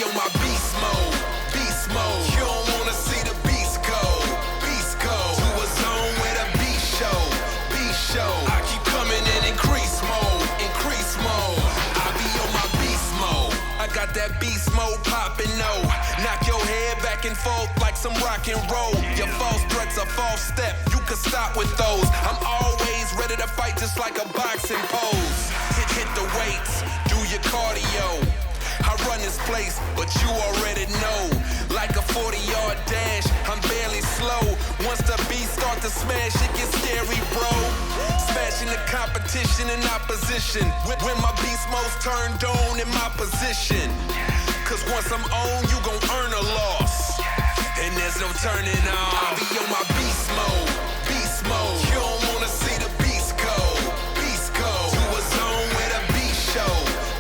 on my beast mode, beast mode. You don't wanna see the beast code, beast code. To a zone with a beast show, beast show. I keep coming in increase mode, increase mode. I be on my beast mode. I got that beast mode poppin', no. Knock your head back and forth like some rock and roll. Your false threats a false step, you can stop with those. I'm always ready to fight just like a boxing pose. Hit the weights, do your cardio. I run this place, but you already know. Like a 40-yard dash, I'm barely slow. Once the beat start to smash, it gets scary, bro. Smashing the competition and opposition. When my beast mode's turned on in my position. Cause once I'm on, you gon' earn a loss. And there's no turning on. I be on my beast mode, beast mode. You don't wanna see the beast code, beast code. To a zone with a beast show,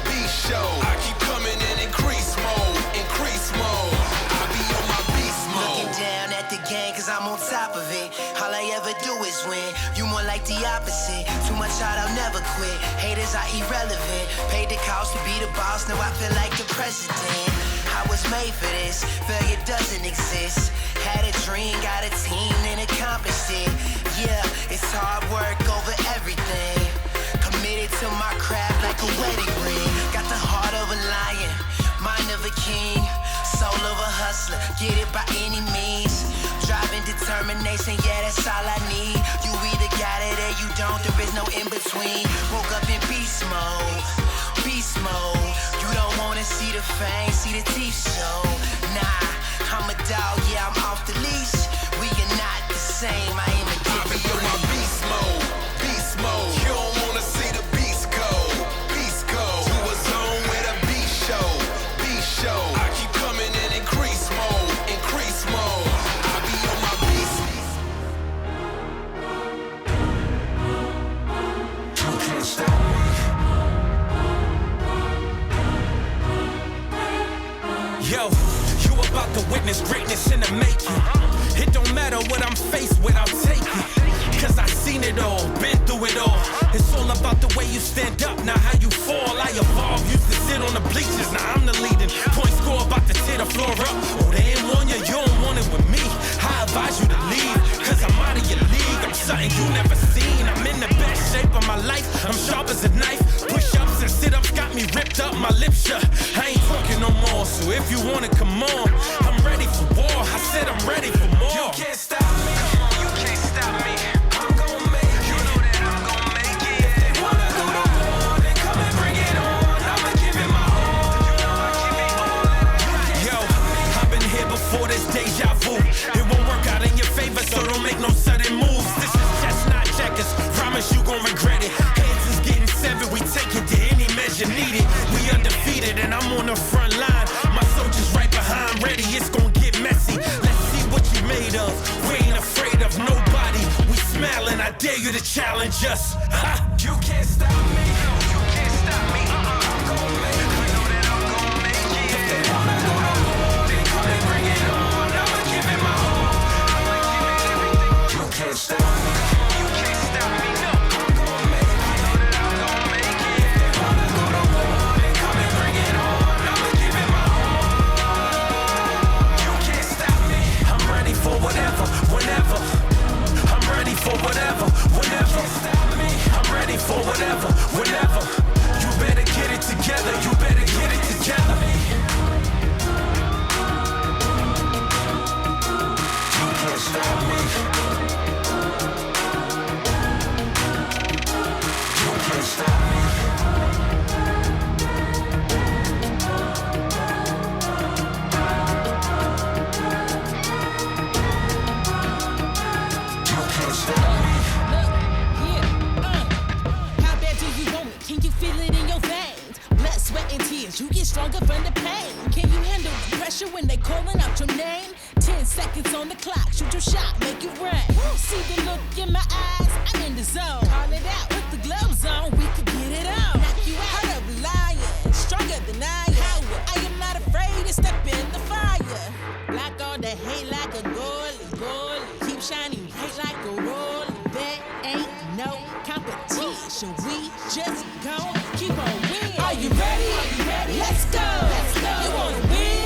beast show. I keep coming in increase mode, increase mode. I be on my beast mode. Looking down at the game cause I'm on top of it. All I ever do is win. You more like the opposite. Too much hot, I'll never quit. Haters are irrelevant. Paid the cost to be the boss. Now I feel like the president. I was made for this, failure doesn't exist. Had a dream, got a team, and accomplished it. Yeah, it's hard work over everything. Committed to my craft like a wedding ring. Got the heart of a lion, mind of a king. Soul of a hustler, get it by any means. Driving determination, yeah, that's all I need. You either got it or you don't, there is no in between. Woke up in beast mode, beast mode. You don't wanna see the fame, see the teeth show. Nah, I'm a dog, yeah, I'm off the leash. We are not the same, I am a different breed. I be on my beast mode, beast mode. You don't wanna see the beast code, beast code. To a zone with a beast show, beast show. I keep coming in increase mode, increase mode. I be on my beast. You can't stop me. Yo, you about to witness greatness in the making. It don't matter what I'm faced with, I'll take it. Cause I seen it all, been through it all. It's all about the way you stand up, not how you fall. I evolve, used to sit on the bleachers, now I'm the leading. Point score about to tear the floor up. Oh, they ain't want you, you don't want it with me. I advise you to leave, cause I'm out of your league. I'm something you never seen. I'm in the best shape of my life, I'm sharp as a knife. Push-ups and sit-ups got me ripped up, my lips shut. I ain't talking no more, so if you wanna come on, I'm ready for war. I said I'm ready for more. You can't stop me, you can't stop me. I'm gon' make it, you know that I'm gon' make it. If they wanna go to war, then come and bring it on. I'ma give it my all, you know I give it all that I got. Yo, I've been here before, this deja vu. It won't work out in your favor, so don't make no sudden moves. This is just not checkers, promise you gon' regret it. Hands is getting severed, we take it to any measure needed. We undefeated and I'm on the front line. My soldiers right behind, ready, it's gon' get messy. Let's see what you made of. We ain't afraid of nobody. We smiling, I dare you to challenge us. Ha! You can't stop me. You can't stop me. I'm gon' make it. I know that I'm gon' make it. If they wanna go to war, then come and bring it on. I'ma give it my all. I'ma give it everything. You can't stop me. You can't stop me. No. I'm gon' make it. I know that I'm gon' make it. If they wanna go to war, then come and bring it on. I'ma give it my all. You can't stop me. I'm ready for whatever, whenever. I'm ready for whatever, whenever. I'm ready for whatever, whenever. You better get it together, you better get it together. You can't stop me. You can't stop me. You can't stop me. How bad do you want it? Can you feel it in your veins? Blood, sweat, and tears, you get stronger from the pain. Can you handle the pressure when they calling out your name? 10 seconds on the clock, shoot your shot, make it rain. See the look in my eyes, I'm in the zone. Call it out, put the gloves on, we can get it on. Knock you out, heart of a lion, stronger than I am. I am not afraid to step in the fire. Block all the hate like a goalie. Keep shining bright like a rollie. There ain't no competition, we just gon' keep on winning. Are you ready? Let's go. You wanna win?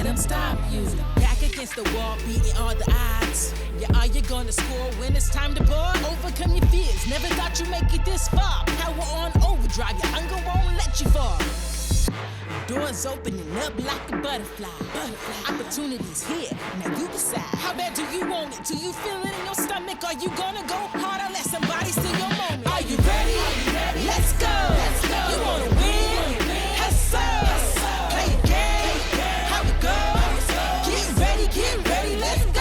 let them stop you. Back against the wall, beating all the odds. Yeah, are you gonna score when it's time to ball? Overcome your fears, never thought you'd make it this far. Power on overdrive, your hunger won't let you fall. Doors opening up like a butterfly. Opportunities here, now you decide. How bad do you want it? Do you feel it in your stomach? Are you gonna go hard or let somebody steal your moment? Are you ready? Let's go. You wanna win? Hustle. Play a game. How it goes? Get ready, let's go.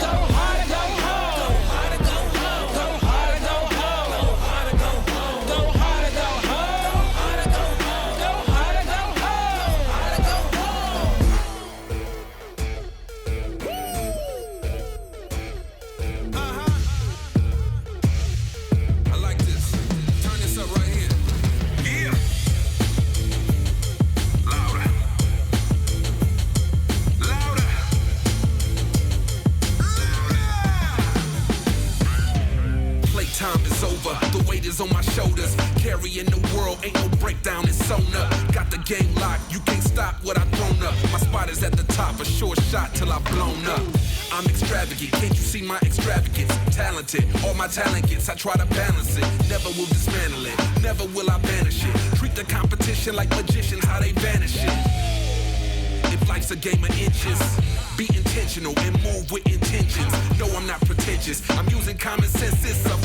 Go harder, go home. Go harder, go home. Go harder, go home. Go harder, go home. Go harder, go home. Go harder, go home. Go harder, go home. Go harder, go home. I like this. Turn this up right here. Yeah. Louder. Louder. Playtime is over. The weight is on my shoulders. Carrying the world, ain't no breakdown, it's sewn up. Got the game locked, you can't stop what I've thrown up. My spot is at the top, a short shot till I've blown up. I'm extravagant, can't you see my extravagance? Talented, all my talent gets, I try to balance it. Never will dismantle it, never will I banish it. Treat the competition like magicians, how they vanish it. If life's a game of inches, be intentional and move with intentions. No, I'm not pretentious, I'm using common sense, it's a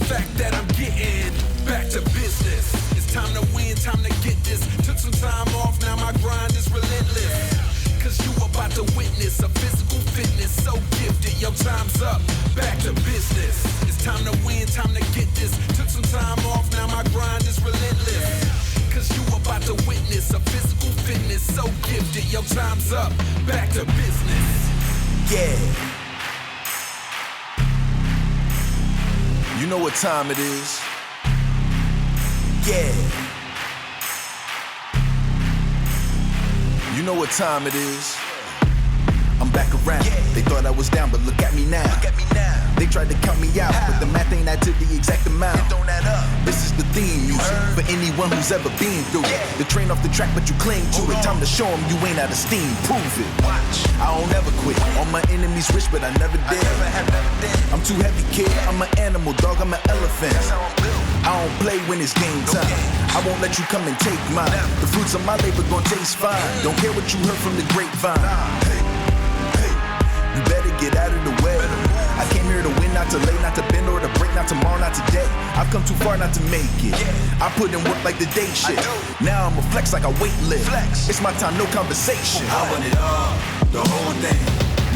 fact that I'm getting back to business. It's time to win, time to get this. Took some time off, now my grind is relentless. Cause you about to witness a physical fitness so gifted, your time's up, back to business. It's time to win, time to get this. Took some time off, now my grind is relentless. Cause you about to witness a physical fitness so gifted, your time's up, back to business. Yeah. You know what time it is. Yeah. You know what time it is. I'm back around. They thought I was down, but look at me now. They tried to count me out, but the math ain't add to the exact amount. It don't add up. This is the theme music for anyone who's ever been through it. The train off the track, but you cling to it. Time to show them you ain't out of steam. Prove it. Watch. I don't ever quit. All my enemies wish, but I never did. I'm too heavy, kid. I'm an animal, dog. I'm an elephant. I don't play when it's game time. I won't let you come and take mine. The fruits of my labor gon' taste fine. Don't care what you heard from the grapevine. You better get out of the way. I came here to win, not to lay, not to bend or to break, not tomorrow, not today. I've come too far not to make it. I put in work like the day shift. Now I'ma flex like I weight lift. It's my time, no conversation. I want it all, the whole thing,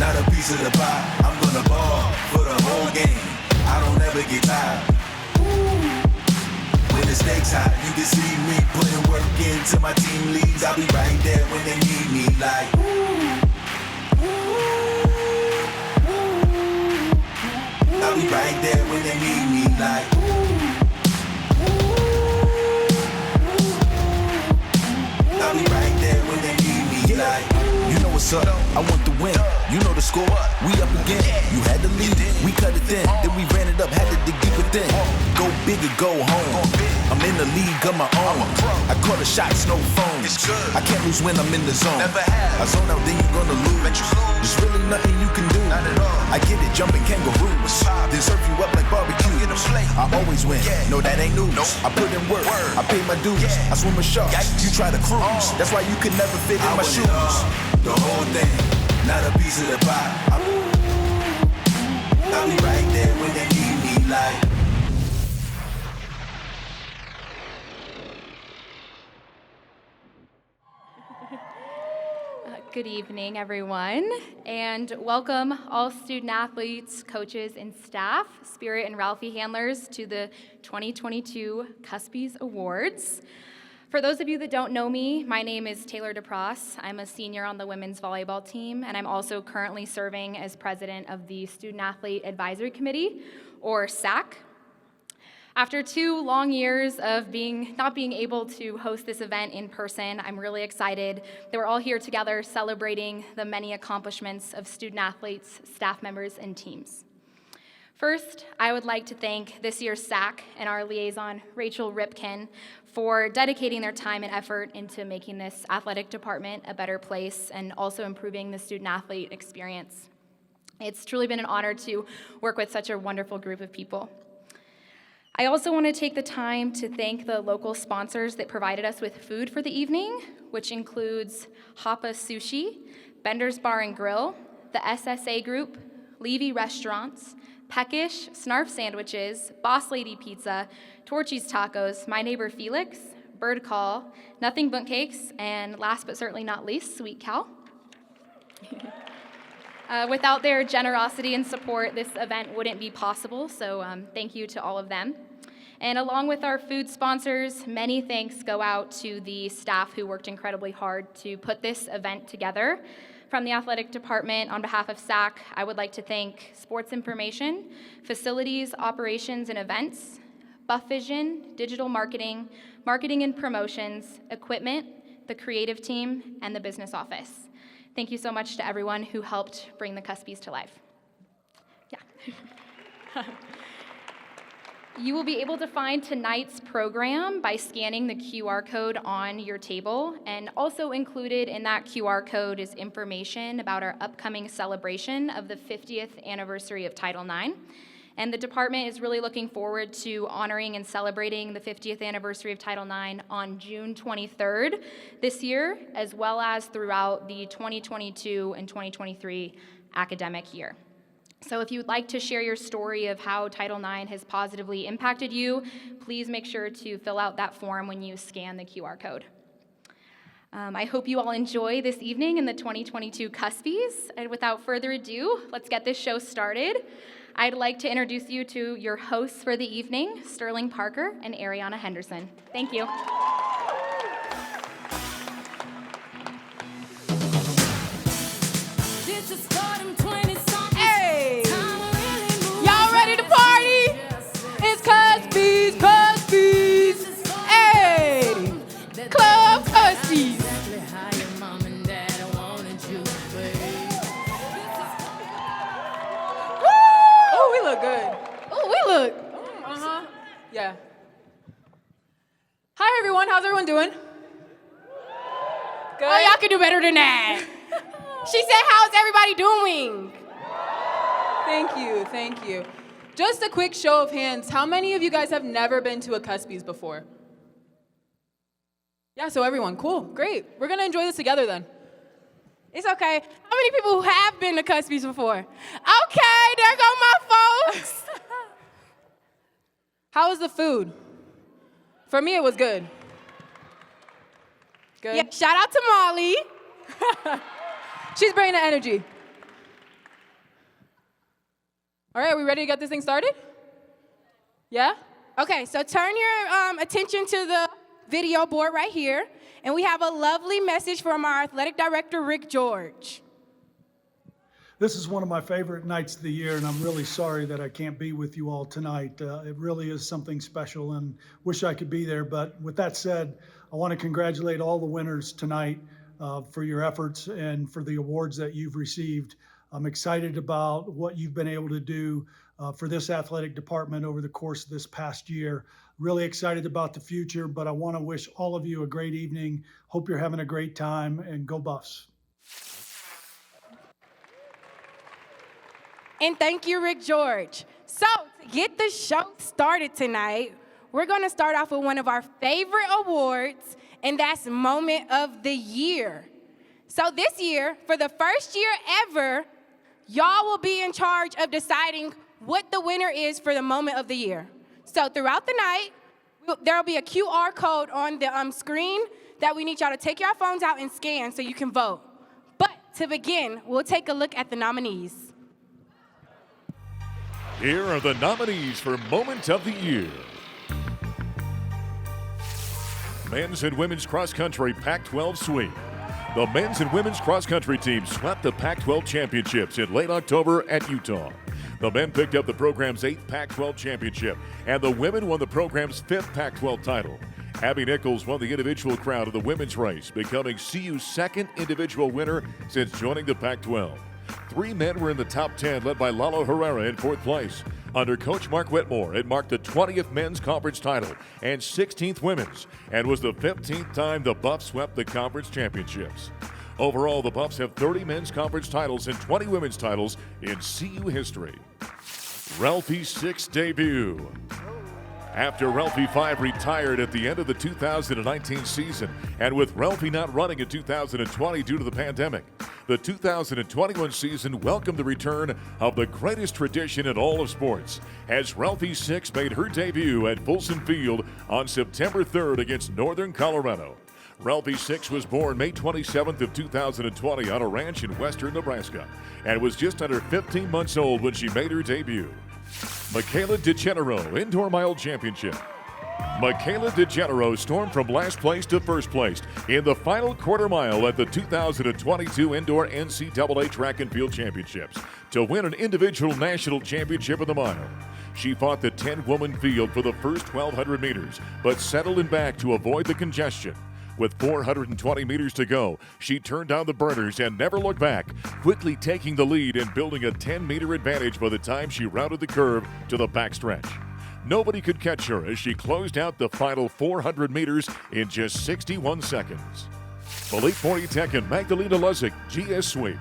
not a piece of the pie. I'm gonna ball for the whole game. I don't ever get tired. When the stakes high, you can see me putting work into my team leads. I'll be right there when they need me, like. I'll be right there when they need me, like. I'll be right there when they need me, like. You know what's up, I want the win. You know the score, we up again. You had to lead, we cut it thin. Then we ran it up, had to dig deep within. Go big or go home. I'm in the league of my own. I call the shots, no phones. I can't lose when I'm in the zone. I zone out, then you're gonna lose. There's really nothing you can do. I get it, jumping kangaroos. Then serve you up like barbecue. I always win, no that ain't news. I put in work, I pay my dues. I swim with sharks, you try to cruise. That's why you can never fit in my shoes. The whole thing, not a piece of the pie. I'll be right there when they need me, like. Good evening, everyone, and welcome all student athletes, coaches, and staff, Spirit and Ralphie handlers to the 2022 CUSPYs Awards. For those of you that don't know me, my name is Taylor DePross. I'm a senior on the women's volleyball team, and I'm also currently serving as president of the Student Athlete Advisory Committee, or SAC. After 2 long years of not being able to host this event in person, I'm really excited that we're all here together celebrating the many accomplishments of student athletes, staff members, and teams. First, I would like to thank this year's SAC and our liaison, Rachel Ripkin, for dedicating their time and effort into making this athletic department a better place and also improving the student-athlete experience. It's truly been an honor to work with such a wonderful group of people. I also want to take the time to thank the local sponsors that provided us with food for the evening, which includes Hapa Sushi, Bender's Bar and Grill, the SSA Group, Levy Restaurants, Peckish, Snarf Sandwiches, Boss Lady Pizza, Torchy's Tacos, My Neighbor Felix, Bird Call, Nothing But Cakes, and last but certainly not least, Sweet Cal. Without their generosity and support, this event wouldn't be possible, so thank you to all of them. And along with our food sponsors, many thanks go out to the staff who worked incredibly hard to put this event together. From the athletic department, on behalf of SAC, I would like to thank Sports Information, Facilities, Operations, and Events, Buff Vision, Digital Marketing, Marketing and Promotions, Equipment, the Creative Team, and the Business Office. Thank you so much to everyone who helped bring the CUSPYs to life. Yeah. You will be able to find tonight's program by scanning the QR code on your table, and also included in that QR code is information about our upcoming celebration of the 50th anniversary of Title IX. And the department is really looking forward to honoring and celebrating the 50th anniversary of Title IX on June 23rd this year, as well as throughout the 2022 and 2023 academic year. So if you would like to share your story of how Title IX has positively impacted you, please make sure to fill out that form when you scan the QR code. I hope you all enjoy this evening in the 2022 CUSPYs. And without further ado, let's get this show started. I'd like to introduce you to your hosts for the evening, Sterling Parker and Ariana Henderson. Thank you. Hey! Y'all ready to party? It's CUSPYs, CUSPYs. Hey! Club CUSPYs. Oh, we look good. Oh, we look. Yeah. Hi, everyone. How's everyone doing? Good. Oh, y'all can do better than that. She said, how's everybody doing? Thank you, thank you. Just a quick show of hands. How many of you guys have never been to a CUSPYs before? Yeah, so everyone, cool, great. We're gonna enjoy this together then. It's okay. How many people have been to CUSPYs before? Okay, there go my folks. How was the food? For me, it was good. Good? Yeah, shout out to Molly. She's bringing the energy. All right, are we ready to get this thing started? Yeah? Okay, so turn your attention to the video board right here, and we have a lovely message from our athletic director, Rick George. This is one of my favorite nights of the year, and I'm really sorry that I can't be with you all tonight. It really is something special, and wish I could be there. But with that said, I want to congratulate all the winners tonight for your efforts and for the awards that you've received. I'm excited about what you've been able to do for this athletic department over the course of this past year. Really excited about the future, but I want to wish all of you a great evening. Hope you're having a great time, and go Buffs. And thank you, Rick George. So to get the show started tonight, we're going to start off with one of our favorite awards, and that's Moment of the Year. So this year, for the first year ever, y'all will be in charge of deciding what the winner is for the Moment of the Year. So throughout the night, there will be a QR code on the screen that we need y'all to take your phones out and scan so you can vote. But to begin, we'll take a look at the nominees. Here are the nominees for Moment of the Year. Men's and Women's Cross Country Pac-12 Sweep. The men's and women's cross country teams swept the Pac-12 championships in late October at Utah. The men picked up the program's 8th Pac-12 championship, and the women won the program's 5th Pac-12 title. Abby Nichols won the individual crown of the women's race, becoming CU's 2nd individual winner since joining the Pac-12. 3 men were in the top 10, led by Lalo Herrera in 4th place. Under Coach Mark Whitmore, it marked the 20th men's conference title and 16th women's, and was the 15th time the Buffs swept the conference championships. Overall, the Buffs have 30 men's conference titles and 20 women's titles in CU history. Ralphie 6 debut. After Ralphie 5 retired at the end of the 2019 season, and with Ralphie not running in 2020 due to the pandemic, the 2021 season welcomed the return of the greatest tradition in all of sports, as Ralphie 6 made her debut at Folsom Field on September 3rd against Northern Colorado. Ralphie 6 was born May 27th of 2020 on a ranch in western Nebraska, and was just under 15 months old when she made her debut. Michaela DeGenero Indoor Mile Championship. Michaela DeGenero stormed from last place to first place in the final quarter mile at the 2022 Indoor NCAA Track and Field Championships to win an individual national championship of the mile. She fought the 10-woman field for the first 1,200 meters, but settled in back to avoid the congestion. With 420 meters to go, she turned down the burners and never looked back, quickly taking the lead and building a 10-meter advantage by the time she rounded the curve to the backstretch. Nobody could catch her as she closed out the final 400 meters in just 61 seconds. Philippe Forty-Tech and Magdalena Luzik, GS sweep.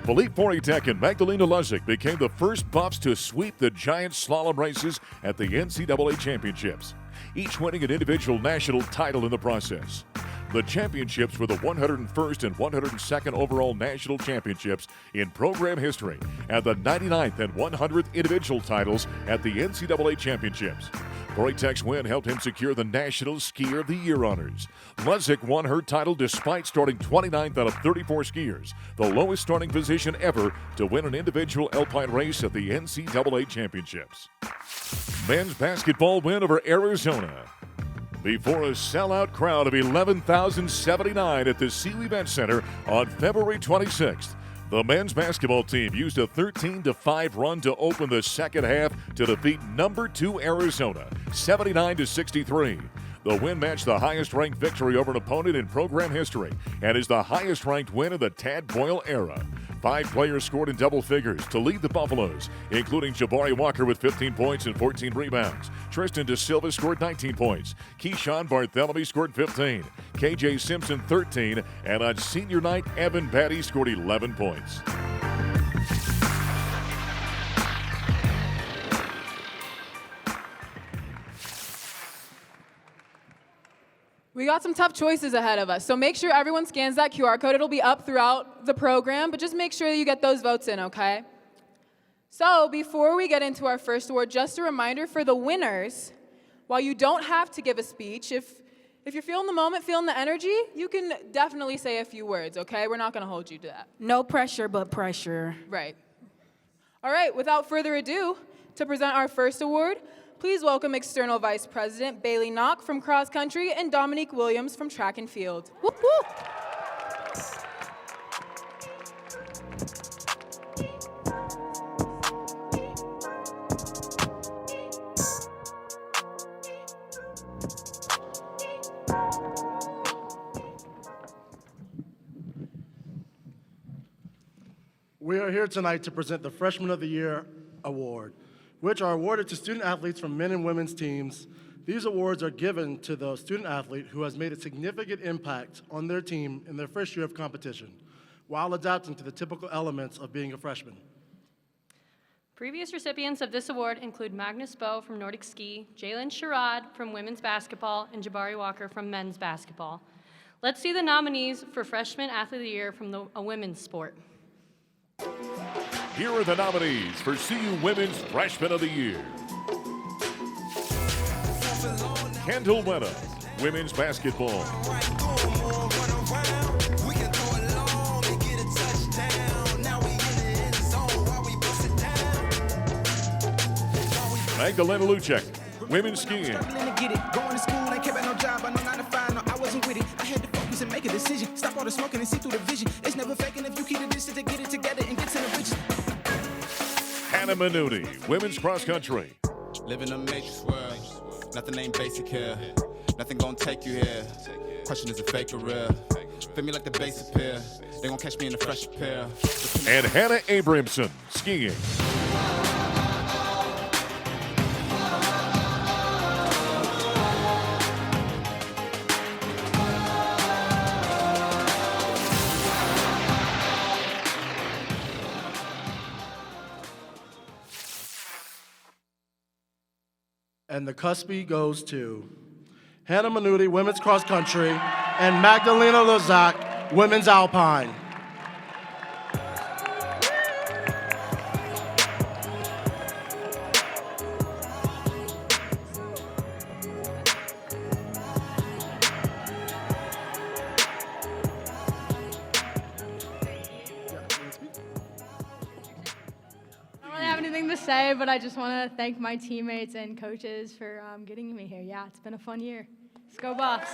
Philippe Forty-Tech and Magdalena Luzik became the first Buffs to sweep the giant slalom races at the NCAA Championships, each winning an individual national title in the process. The championships were the 101st and 102nd overall national championships in program history, and the 99th and 100th individual titles at the NCAA Championships. Forty-Tech's win helped him secure the National Skier of the Year honors. Luzik won her title despite starting 29th out of 34 skiers, the lowest starting position ever to win an individual alpine race at the NCAA Championships. Men's basketball win over Arizona. Before a sellout crowd of 11,079 at the CU Event Center on February 26th, the men's basketball team used a 13-5 run to open the second half to defeat number 2 Arizona, 79-63. The win matched the highest-ranked victory over an opponent in program history and is the highest-ranked win of the Tad Boyle era. 5 players scored in double figures to lead the Buffaloes, including Jabari Walker with 15 points and 14 rebounds. Tristan DeSilva scored 19 points. Keyshawn Barthélemy scored 15. KJ Simpson 13. And on senior night, Evan Batty scored 11 points. We got some tough choices ahead of us, so make sure everyone scans that QR code. It'll be up throughout the program, but just make sure that you get those votes in, okay? So before we get into our first award, just a reminder for the winners, while you don't have to give a speech, if you're feeling the moment, feeling the energy, you can definitely say a few words, okay? We're not going to hold you to that. No pressure but pressure. Right. All right, without further ado, to present our first award, please welcome External Vice President Bailey Knock from Cross Country and Dominique Williams from Track and Field. Whoop, whoop. We are here tonight to present the Freshman of the Year Award, which are awarded to student athletes from men and women's teams. These awards are given to the student athlete who has made a significant impact on their team in their first year of competition, while adapting to the typical elements of being a freshman. Previous recipients of this award include Magnus Bowe from Nordic Ski, Jalen Sherrod from women's basketball, and Jabari Walker from men's basketball. Let's see the nominees for Freshman Athlete of the Year from a women's sport. Here are the nominees for CU Women's Freshman of the Year. Kendall Wetta, women's basketball. Magdalena Luchek, women's skiing. Going to school, ain't kept no job, I know 9 to 5, no, I wasn't with it. I had to focus and make a decision. Stop all the smoking and see through the vision. It's never faking if you keep the distance to get it together and get to the riches. Hannah Manuti, women's cross country. Living a matrix world, nothing ain't basic here. Nothing gonna take you here. Question is it fake or real? Feel me like the base appear. They gon' catch me in a fresh pair. And Hannah Abramson, skiing. And the CUSPY goes to Hannah Minuti, women's cross country, and Magdalena Lozak, women's alpine. I don't really have anything to say, but I just want to thank my teammates and coaches for getting me here. Yeah, it's been a fun year. Let's go Buffs.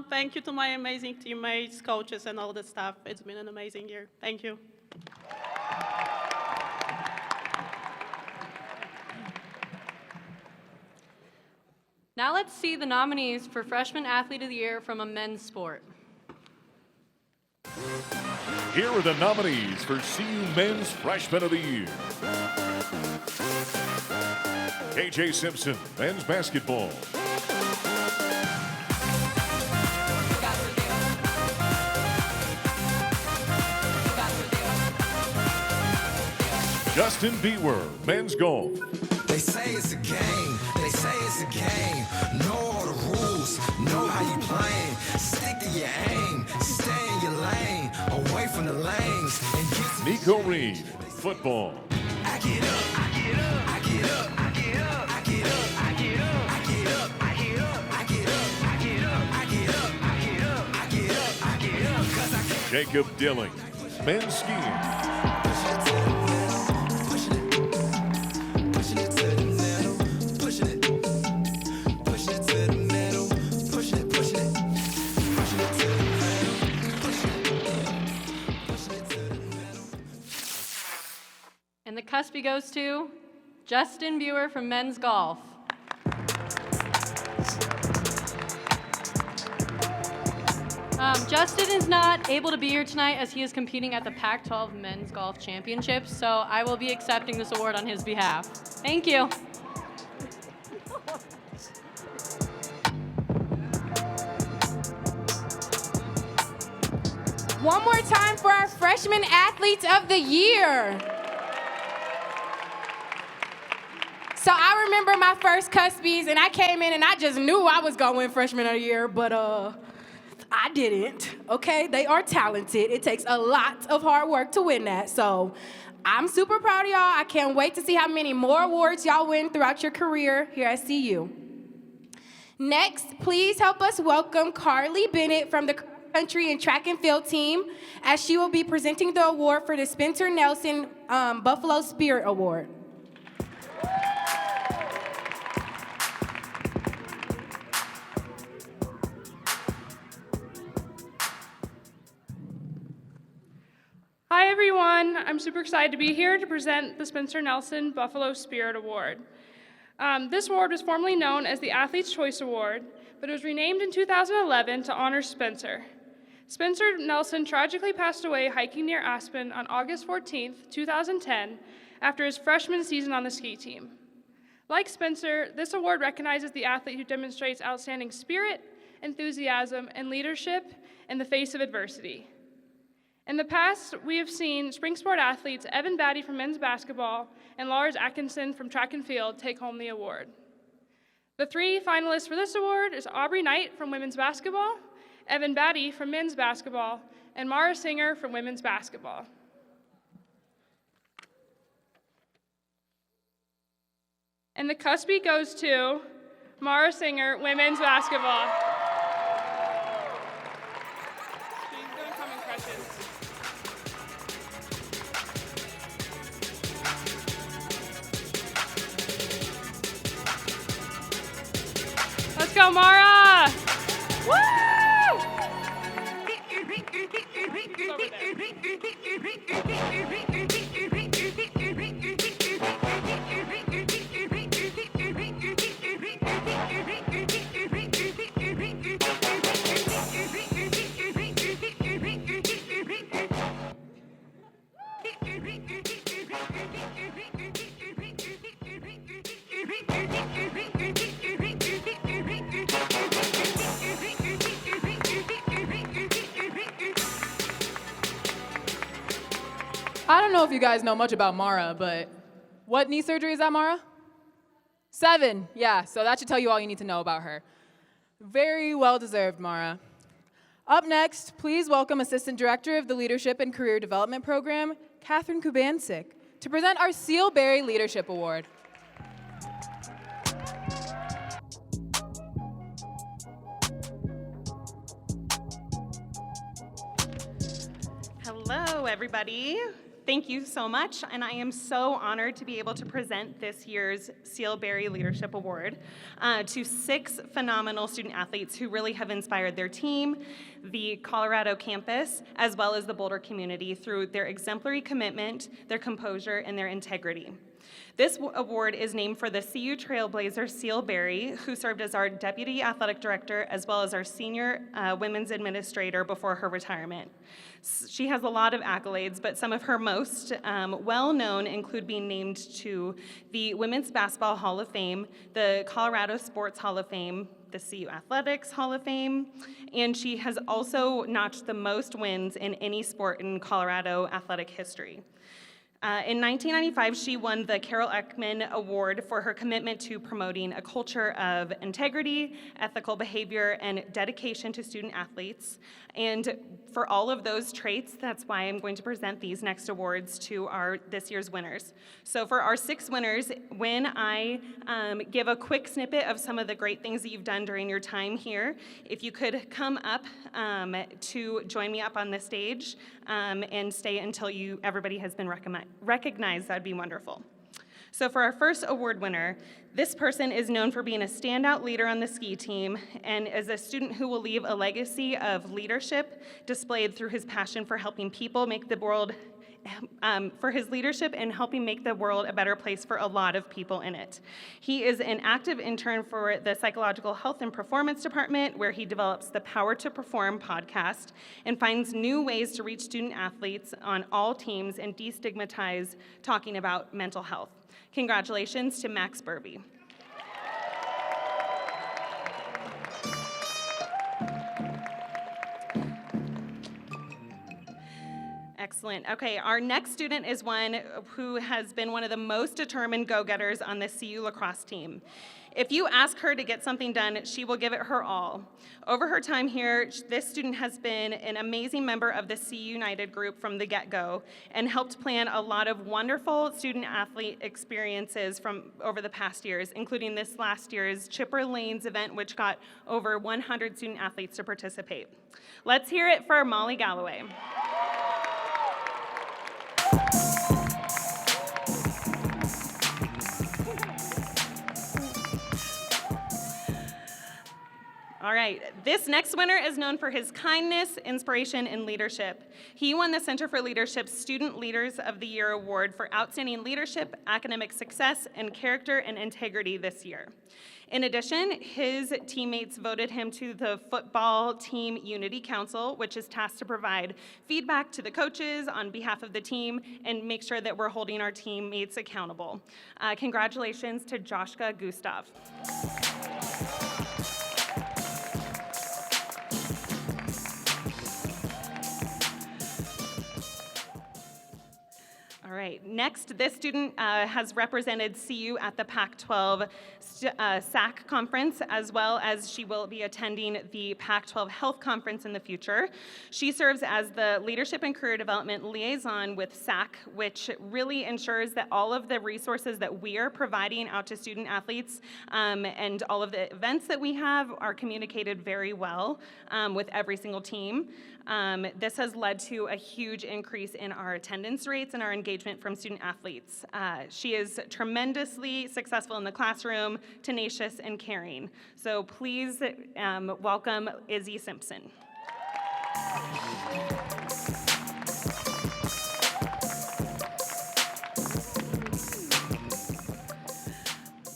Thank you to my amazing teammates, coaches, and all the staff. It's been an amazing year. Thank you. Now let's see the nominees for Freshman Athlete of the Year from a men's sport. Here are the nominees for CU Men's Freshman of the Year. KJ Simpson, men's basketball. Justin Bewer, men's golf. They say it's a game, they say it's a game. Know all the rules, know how you playing. Stick to your aim, stay in your lane, away from the lanes. And get Nico Reed, football. I get up, I get up, I get up, I get up, I get up, I get up, I get up, I get up, I get up, I get up, I get up, I get up, I get up, I get up, 'cause I can't. Jacob Dilling, men's skiing. And the CUSPY goes to Justin Bewer from men's golf. Justin is not able to be here tonight as he is competing at the Pac-12 Men's Golf Championships, so I will be accepting this award on his behalf. Thank you. One more time for our Freshman Athletes of the Year. So I remember my first CUSPYs, and I came in and I just knew I was going to win Freshman of the Year, but I didn't, okay? They are talented. It takes a lot of hard work to win that, so I'm super proud of y'all. I can't wait to see how many more awards y'all win throughout your career here at CU. Next, please help us welcome Carly Bennett from the Country and Track and Field team, as she will be presenting the award for the Spencer Nelson Buffalo Spirit Award. Hi everyone, I'm super excited to be here to present the Spencer Nelson Buffalo Spirit Award. This award was formerly known as the Athlete's Choice Award, but it was renamed in 2011 to honor Spencer. Spencer Nelson tragically passed away hiking near Aspen on August 14, 2010, after his freshman season on the ski team. Like Spencer, this award recognizes the athlete who demonstrates outstanding spirit, enthusiasm, and leadership in the face of adversity. In the past, we have seen spring sport athletes Evan Batty from men's basketball and Lars Atkinson from track and field take home the award. The three finalists for this award is Aubrey Knight from women's basketball, Evan Batty from men's basketball, and Mara Singer from women's basketball. And the CUSPY goes to Mara Singer, women's basketball. Let's go, Mara! Woo! I don't know if you guys know much about Mara, but what knee surgery is that, Mara? 7, yeah, so that should tell you all you need to know about her. Very well deserved, Mara. Up next, please welcome Assistant Director of the Leadership and Career Development Program, Catherine Kubansik, to present our Seal Berry Leadership Award. Hello, everybody. Thank you so much, and I am so honored to be able to present this year's Seal Berry Leadership Award to 6 phenomenal student athletes who really have inspired their team, the Colorado campus, as well as the Boulder community through their exemplary commitment, their composure, and their integrity. This award is named for the CU Trailblazer Seal Berry, who served as our Deputy Athletic Director as well as our Senior Women's Administrator before her retirement. She has a lot of accolades, but some of her most well-known include being named to the Women's Basketball Hall of Fame, the Colorado Sports Hall of Fame, the CU Athletics Hall of Fame, and she has also notched the most wins in any sport in Colorado athletic history. In 1995, she won the Carol Ekman Award for her commitment to promoting a culture of integrity, ethical behavior, and dedication to student athletes. And for all of those traits, that's why I'm going to present these next awards to this year's winners. So for our 6 winners, when I give a quick snippet of some of the great things that you've done during your time here, if you could come up to join me up on the stage and stay until everybody has been recognized, that'd be wonderful. So for our first award winner, this person is known for being a standout leader on the ski team and is a student who will leave a legacy of leadership displayed through his passion for helping people make the world, for his leadership and helping make the world a better place for a lot of people in it. He is an active intern for the Psychological Health and Performance Department, where he develops the Power to Perform podcast and finds new ways to reach student athletes on all teams and destigmatize talking about mental health. Congratulations to Max Burby. Excellent. Okay, our next student is one who has been one of the most determined go-getters on the CU lacrosse team. If you ask her to get something done, she will give it her all. Over her time here, this student has been an amazing member of the CU United group from the get-go and helped plan a lot of wonderful student-athlete experiences from over the past years, including this last year's Chipper Lanes event, which got over 100 student-athletes to participate. Let's hear it for Molly Galloway. All right, this next winner is known for his kindness, inspiration, and leadership. He won the Center for Leadership's Student Leaders of the Year Award for outstanding leadership, academic success, and character and integrity this year. In addition, his teammates voted him to the Football Team Unity Council, which is tasked to provide feedback to the coaches on behalf of the team and make sure that we're holding our teammates accountable. Congratulations to Joshka Gustav. All right, next, this student has represented CU at the Pac-12 SAC conference, as well as she will be attending the Pac-12 Health Conference in the future. She serves as the Leadership and Career Development Liaison with SAC, which really ensures that all of the resources that we are providing out to student athletes and all of the events that we have are communicated very well with every single team. This has led to a huge increase in our attendance rates and our engagement from student athletes. She is tremendously successful in the classroom, tenacious and caring. So please welcome Izzy Simpson.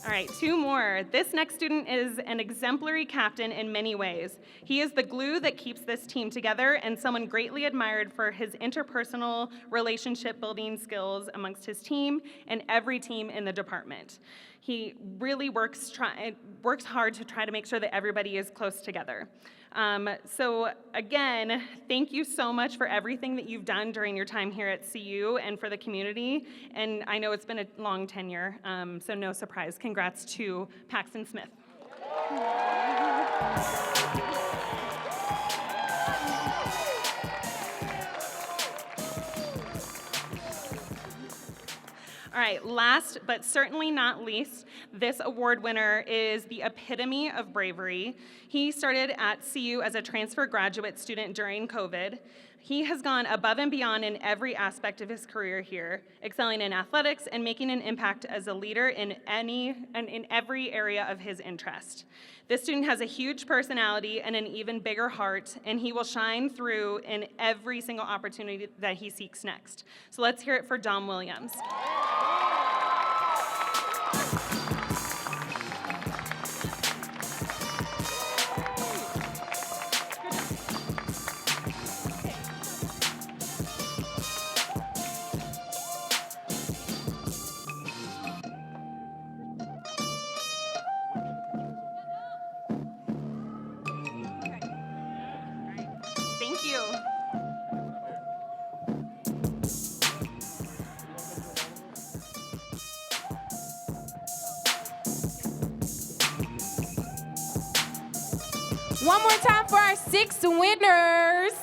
All right, two more. This next student is an exemplary captain in many ways. He is the glue that keeps this team together and someone greatly admired for his interpersonal relationship building skills amongst his team and every team in the department. He really works hard to try to make sure that everybody is close together. So again, thank you so much for everything that you've done during your time here at CU and for the community. And I know it's been a long tenure, so no surprise. Congrats to Paxton Smith. All right, last but certainly not least, this award winner is the epitome of bravery. He started at CU as a transfer graduate student during COVID. He has gone above and beyond in every aspect of his career here, excelling in athletics and making an impact as a leader in every area of his interest. This student has a huge personality and an even bigger heart, and he will shine through in every single opportunity that he seeks next. So let's hear it for Dom Williams. Thank you. One more time for our 6 winners.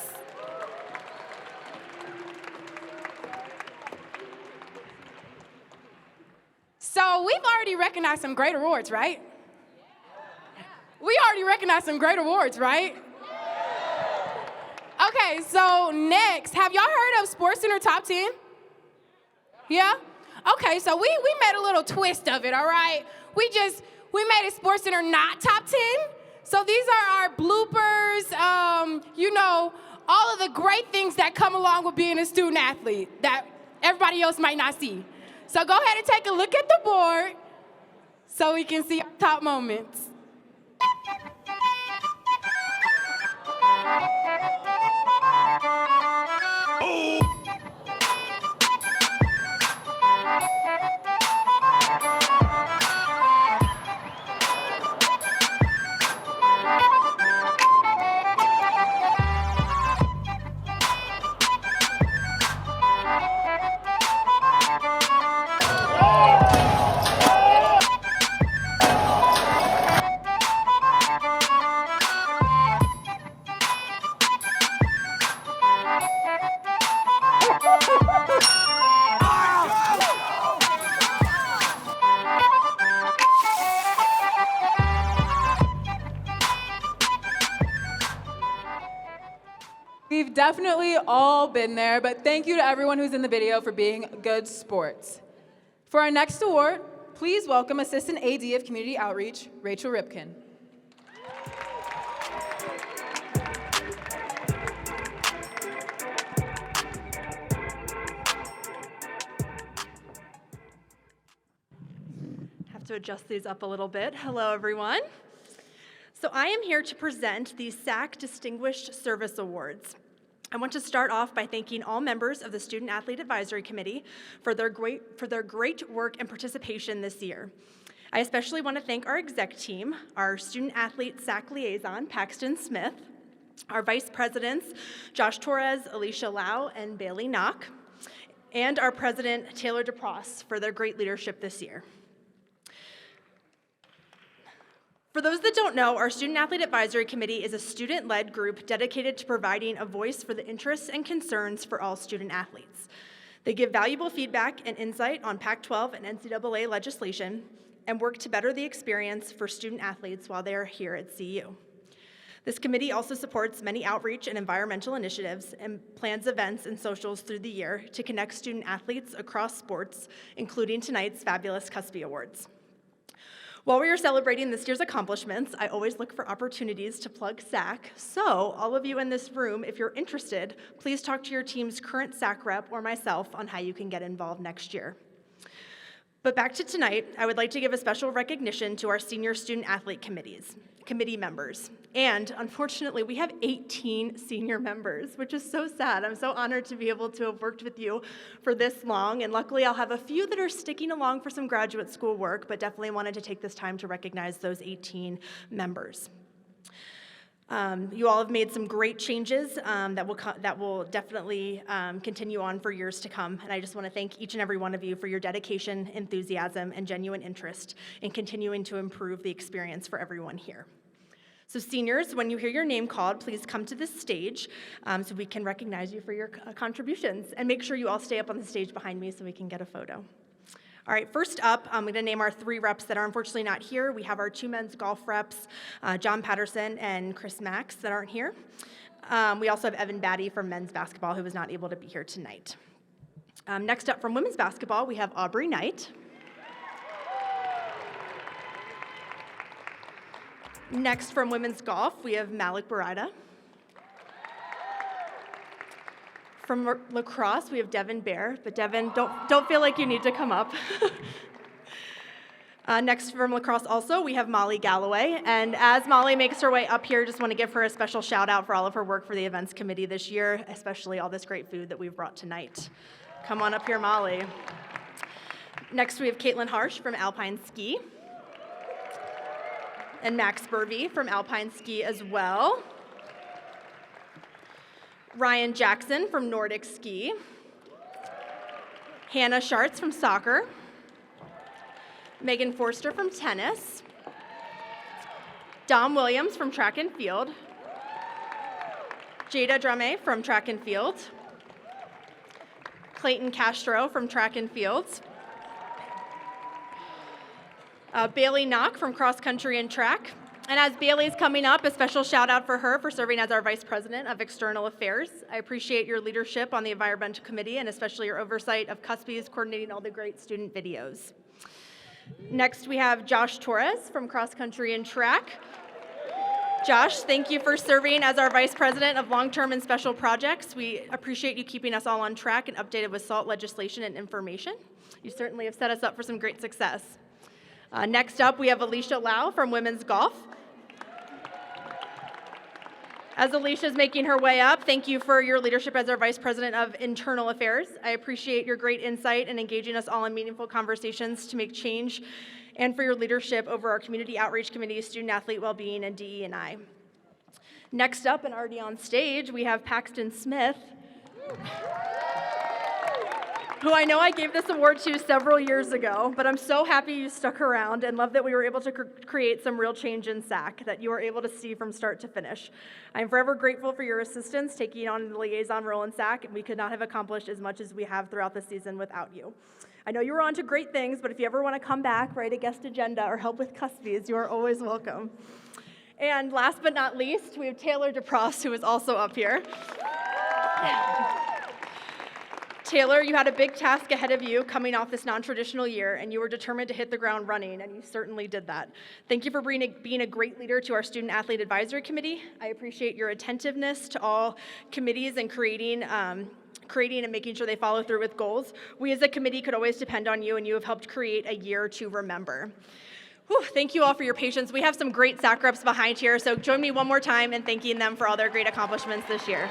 So we've already recognized some great awards, right? We already recognized some great awards, right? Okay, so next, have y'all heard of SportsCenter Top 10? Yeah? Okay, so we made a little twist of it, all right? We made it SportsCenter not Top 10. So these are our bloopers, you know, all of the great things that come along with being a student athlete that everybody else might not see. So go ahead and take a look at the board so we can see our top moments. We've definitely all been there, but thank you to everyone who's in the video for being good sports. For our next award, please welcome Assistant AD of Community Outreach, Rachel Ripkin. Have to adjust these up a little bit. Hello, everyone. So I am here to present the SAC Distinguished Service Awards. I want to start off by thanking all members of the Student Athlete Advisory Committee for their great work and participation this year. I especially want to thank our exec team, our student athlete SAC liaison, Paxton Smith, our vice presidents, Josh Torres, Alicia Lau, and Bailey Knock, and our president, Taylor DePross, for their great leadership this year. For those that don't know, our Student Athlete Advisory Committee is a student-led group dedicated to providing a voice for the interests and concerns for all student athletes. They give valuable feedback and insight on Pac-12 and NCAA legislation and work to better the experience for student athletes while they are here at CU. This committee also supports many outreach and environmental initiatives and plans events and socials through the year to connect student athletes across sports, including tonight's fabulous CUSPY Awards. While we are celebrating this year's accomplishments, I always look for opportunities to plug SAC. So all of you in this room, if you're interested, please talk to your team's current SAC rep or myself on how you can get involved next year. But back to tonight, I would like to give a special recognition to our senior student athlete committee members. And unfortunately, we have 18 senior members, which is so sad. I'm so honored to be able to have worked with you for this long. And luckily, I'll have a few that are sticking along for some graduate school work, but definitely wanted to take this time to recognize those 18 members. You all have made some great changes that will definitely continue on for years to come. And I just want to thank each and every one of you for your dedication, enthusiasm, and genuine interest in continuing to improve the experience for everyone here. So seniors, when you hear your name called, please come to this stage so we can recognize you for your contributions. And make sure you all stay up on the stage behind me so we can get a photo. All right, first up, I'm going to name our 3 reps that are unfortunately not here. We have our 2 men's golf reps, John Patterson and Chris Max, that aren't here. We also have Evan Batty from men's basketball, who was not able to be here tonight. Next up from women's basketball, we have Aubrey Knight. Next from women's golf, we have Malik Barada. From lacrosse, we have Devin Bear, but Devin, don't feel like you need to come up. Next from lacrosse also, we have Molly Galloway, and as Molly makes her way up here, just want to give her a special shout out for all of her work for the events committee this year, especially all this great food that we've brought tonight. Come on up here, Molly. Next, we have Caitlin Harsh from Alpine Ski, and Max Burvey from Alpine Ski as well. Ryan Jackson from Nordic Ski, Hannah Schartz from soccer, Megan Forster from tennis, Dom Williams from track and field, Jada Drame from track and field, Clayton Castro from track and field, Bailey Knock from cross country and track. And as Bailey's coming up, a special shout out for her for serving as our Vice President of External Affairs. I appreciate your leadership on the Environmental Committee and especially your oversight of CUSPYs, coordinating all the great student videos. Next, we have Josh Torres from Cross Country and Track. Josh, thank you for serving as our Vice President of Long-Term and Special Projects. We appreciate you keeping us all on track and updated with SALT legislation and information. You certainly have set us up for some great success. Next up, we have Alicia Lau from Women's Golf. As Alicia's making her way up, thank you for your leadership as our Vice President of Internal Affairs. I appreciate your great insight and engaging us all in meaningful conversations to make change, and for your leadership over our Community Outreach Committee, Student Athlete Wellbeing, and DE&I. Next up, and already on stage, we have Paxton Smith, who I know I gave this award to several years ago, but I'm so happy you stuck around and love that we were able to create some real change in SAC that you were able to see from start to finish. I'm forever grateful for your assistance taking on the liaison role in SAC, and we could not have accomplished as much as we have throughout the season without you. I know you were on to great things, but if you ever want to come back, write a guest agenda, or help with CUSPYs, you are always welcome. And last but not least, we have Taylor DeProst, who is also up here. Taylor, you had a big task ahead of you coming off this non-traditional year, and you were determined to hit the ground running, and you certainly did that. Thank you for being a great leader to our Student Athlete Advisory Committee. I appreciate your attentiveness to all committees and creating and making sure they follow through with goals. We as a committee could always depend on you, and you have helped create a year to remember. Whew, thank you all for your patience. We have some great SAC reps behind here, so join me one more time in thanking them for all their great accomplishments this year.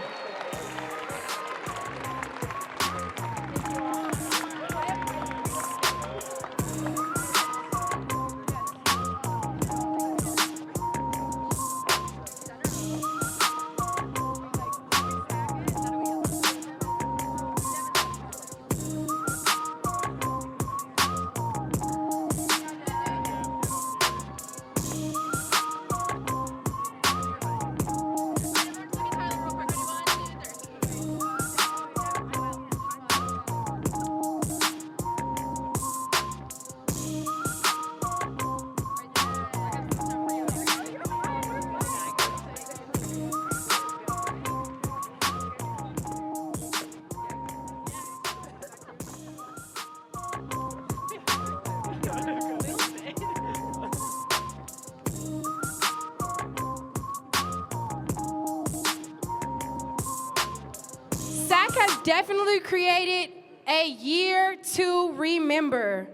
SAC has definitely created a year to remember.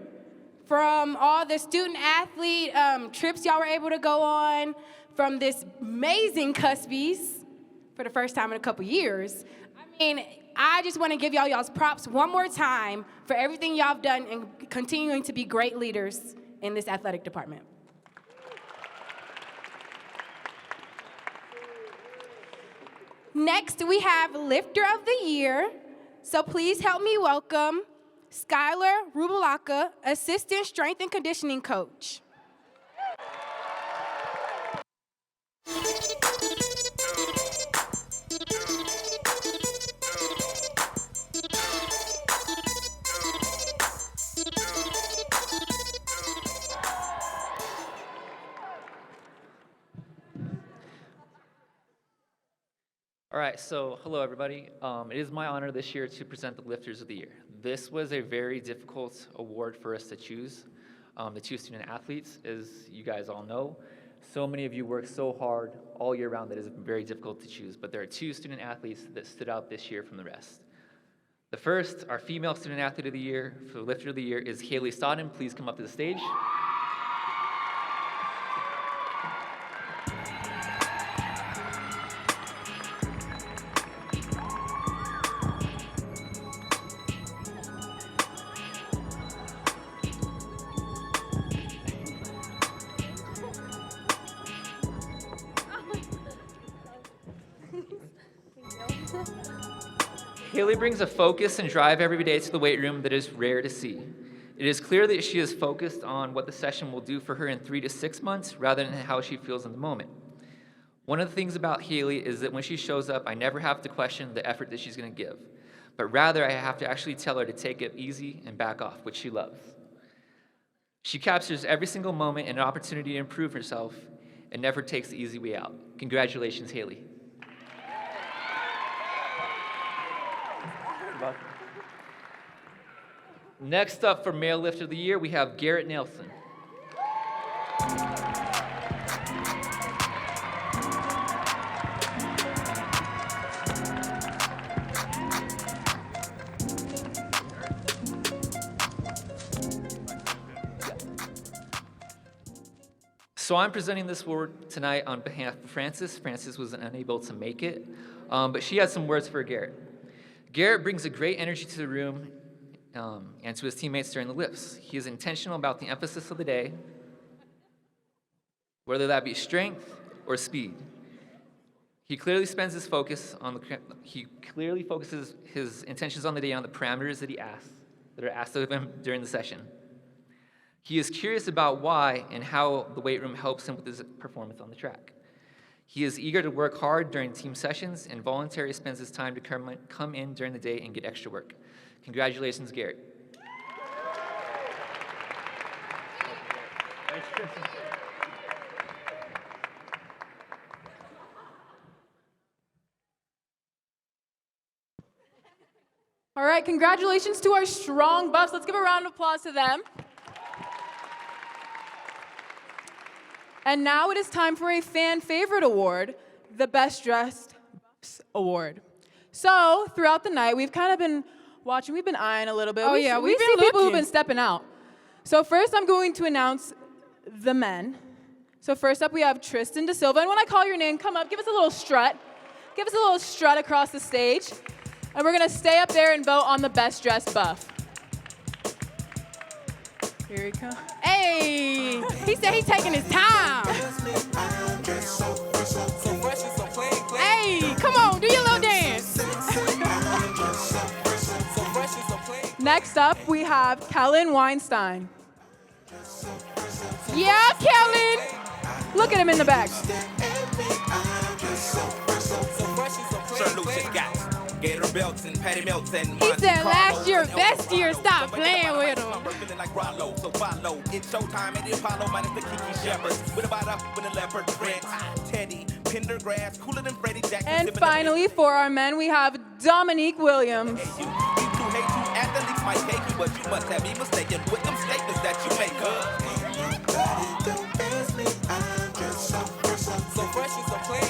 from all the student athlete trips y'all were able to go on, from this amazing CUSPYs for the first time in a couple years. I mean, I just want to give y'all's props one more time for everything y'all have done and continuing to be great leaders in this athletic department. Next, we have Lifter of the Year. So please help me welcome Skylar Rubalaka, Assistant Strength and Conditioning Coach. All right, so hello everybody. It is my honor this year to present the Lifters of the Year. This was a very difficult award for us to choose. The two student athletes, as you guys all know, so many of you work so hard all year round that it is very difficult to choose, but there are two student athletes that stood out this year from the rest. The first, our female student athlete of the year for the Lifter of the Year is Haley Stodden. Please come up to the stage. Haley brings a focus and drive every day to the weight room that is rare to see. It is clear that she is focused on what the session will do for her in 3 to 6 months rather than how she feels in the moment. One of the things about Haley is that when she shows up, I never have to question the effort that she's going to give, but rather I have to actually tell her to take it easy and back off, which she loves. She captures every single moment and an opportunity to improve herself and never takes the easy way out. Congratulations, Haley. Next up for Male Lifter of the Year, we have Garrett Nelson. So I'm presenting this award tonight on behalf of Frances. Frances was unable to make it, but she had some words for Garrett. Garrett brings a great energy to the room and to his teammates during the lifts. He is intentional about the emphasis of the day, whether that be strength or speed. He clearly spends his focus on he clearly focuses his intentions on the day on the parameters that are asked of him during the session. He is curious about why and how the weight room helps him with his performance on the track. He is eager to work hard during team sessions and voluntarily spends his time to come in during the day and get extra work. Congratulations, Garrett. All right, congratulations to our strong Buffs. Let's give a round of applause to them. And now it is time for a fan favorite award, the Best Dressed Buffs Award. So throughout the night, we've kind of been watching, we've been eyeing a little bit. We've seen people who've been stepping out. So first I'm going to announce the men. So first up we have Tristan Da Silva. And when I call your name, come up, give us a little strut. Give us a little strut across the stage. And we're gonna stay up there and vote on the Best Dressed Buff. Here we go. Hey, he said he's taking his time. Hey, come on, do your little dance. Next up, we have Kellen Weinstein. Yeah, Kellen. Look at him in the back. Gator belts and Patty Melts and he said last year, best year, stop playing with him. Like Rollo, so follow. It's showtime at the Apollo minus the Kiki Shepherd. With a bite up with a leopard print. Teddy, Pendergrass, cooler than Freddie Jackson. And finally, for our men, we have Dominique Williams. You athletes might take you, but you must have been mistaken with them statements that you make, So fresh and so clean.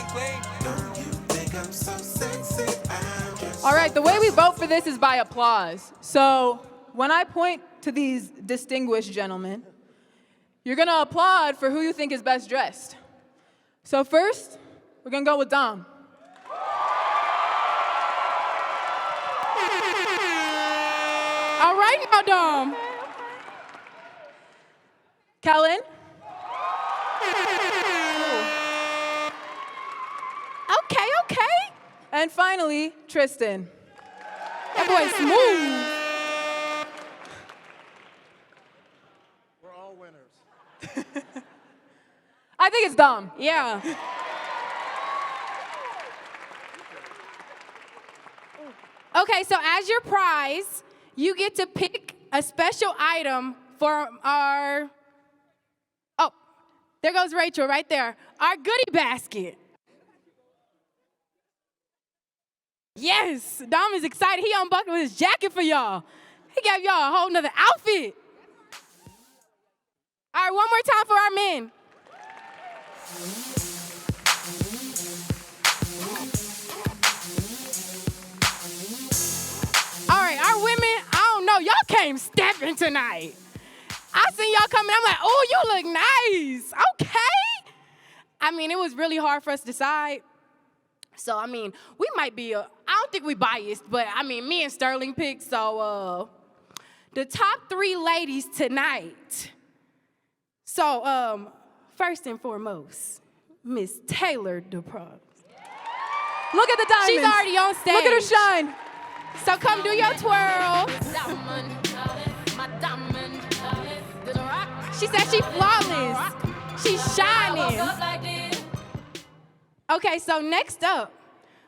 Don't you think I'm so sexy? All right, the way we vote for this is by applause. So when I point to these distinguished gentlemen, you're going to applaud for who you think is best dressed. So first, we're going to go with Dom. All right now, Dom. Kellen. Okay. And finally, Tristan. That boy smooth. We're all winners. I think it's Dom. Yeah. Okay, so as your prize, you get to pick a special item for our, oh, there goes Rachel right there, our goodie basket. Yes, Dom is excited. He unbuckled his jacket for y'all. He gave y'all a whole nother outfit. All right, one more time for our men. All right, our women, I don't know, y'all came stepping tonight. I seen y'all coming, I'm like, oh, you look nice. Okay. I mean, it was really hard for us to decide. So, I mean, we might be, I don't think we biased, but I mean, me and Sterling picked, so the top 3 ladies tonight. So, first and foremost, Miss Taylor DePros. Look at the diamonds. She's already on stage. Look at her shine. So come do your twirl. She said she's flawless. She's shining. Okay, so next up,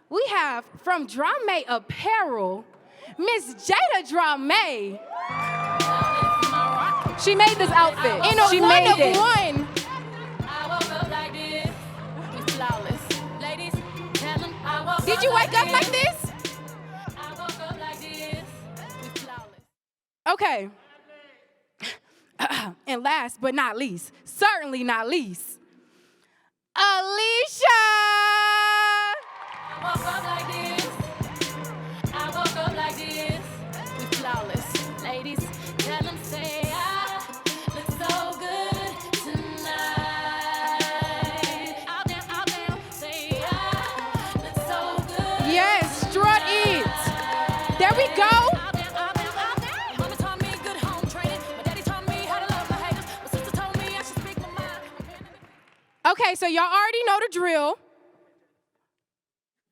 we have from Drame Apparel, Miss Jada Drame. She made this outfit. In a she one made of it. one. Did you wake up like this? Okay. And last but not least, certainly not least, Alicia. I woke up like this. I woke up like this. We flawless. Ladies, tell them say I look so good tonight. Out there, say I look so good. Yes, strut it. There we go. Mama taught me good home training. My daddy taught me how to love my haters. My sister told me I should speak my mind. Okay, so y'all already know the drill.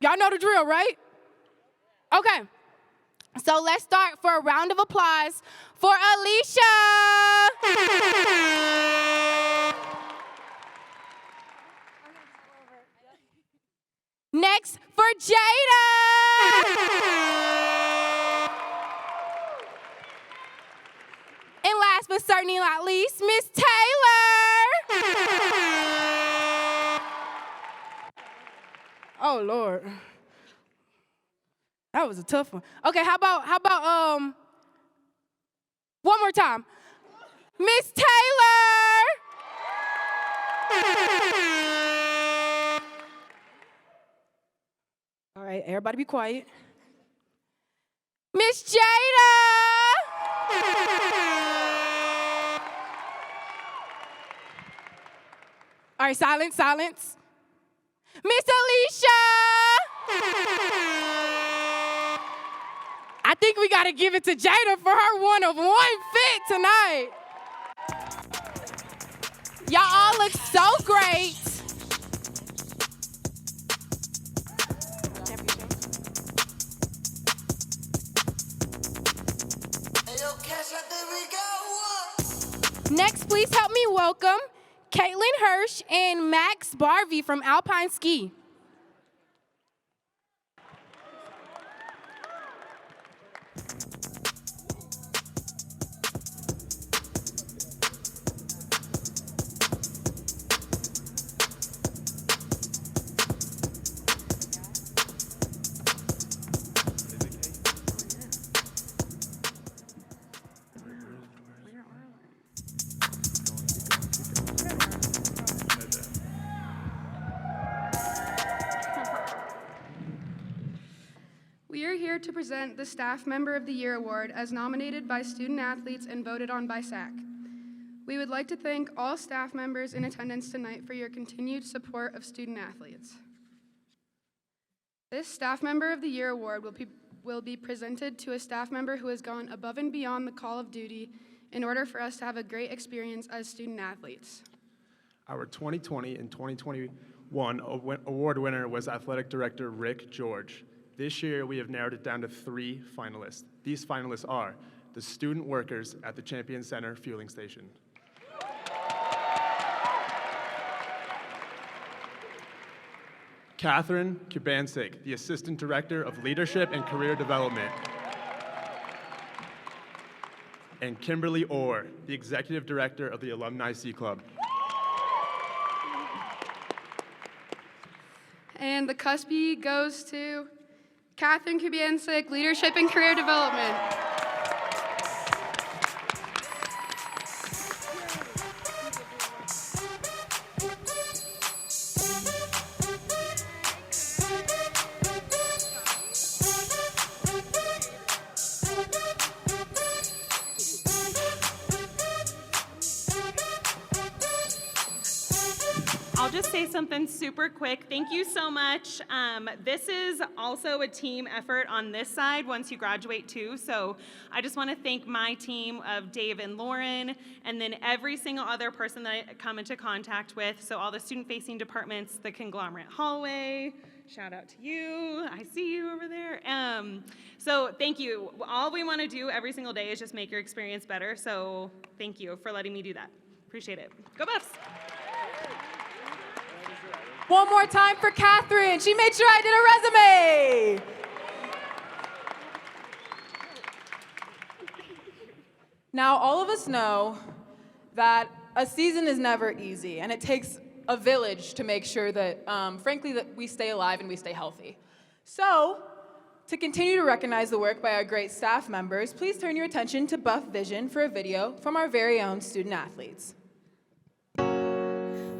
Y'all know the drill, right? Okay. So let's start for a round of applause for Alicia. Next for Jada. And last but certainly not least, Miss Taylor. Oh Lord. That was a tough one. Okay, how about one more time. Miss Taylor. All right, everybody be quiet. Miss Jada. All right, silence. Miss Alicia. I think we gotta give it to Jada for her one of one fit tonight. Y'all all look so great. Next, please help me welcome Caitlin Hirsch and Max Barvey from Alpine Ski. We are here to present the Staff Member of the Year Award as nominated by student athletes and voted on by SAC. We would like to thank all staff members in attendance tonight for your continued support of student athletes. This Staff Member of the Year Award will be presented to a staff member who has gone above and beyond the call of duty in order for us to have a great experience as student athletes. Our 2020 and 2021 award winner was Athletic Director Rick George. This year, we have narrowed it down to 3 finalists. These finalists are the student workers at the Champion Center fueling station. Catherine Kubansik, the Assistant Director of Leadership and Career Development. And Kimberly Orr, the Executive Director of the Alumni Sea Club. And the CUSPY goes to Catherine Kubansik, Leadership and Career Development. I'll just say something super quick. Thank you so much. This is also a team effort on this side once you graduate too. So I just want to thank my team of Dave and Lauren, and then every single other person that I come into contact with. So all the student-facing departments, the conglomerate hallway. Shout out to you. I see you over there. So thank you. All we want to do every single day is just make your experience better. So thank you for letting me do that. Appreciate it. Go Buffs! One more time for Catherine. She made sure I did a resume. Now, all of us know that a season is never easy, and it takes a village to make sure that, frankly, that we stay alive and we stay healthy. So, to continue to recognize the work by our great staff members, please turn your attention to Buff Vision for a video from our very own student athletes.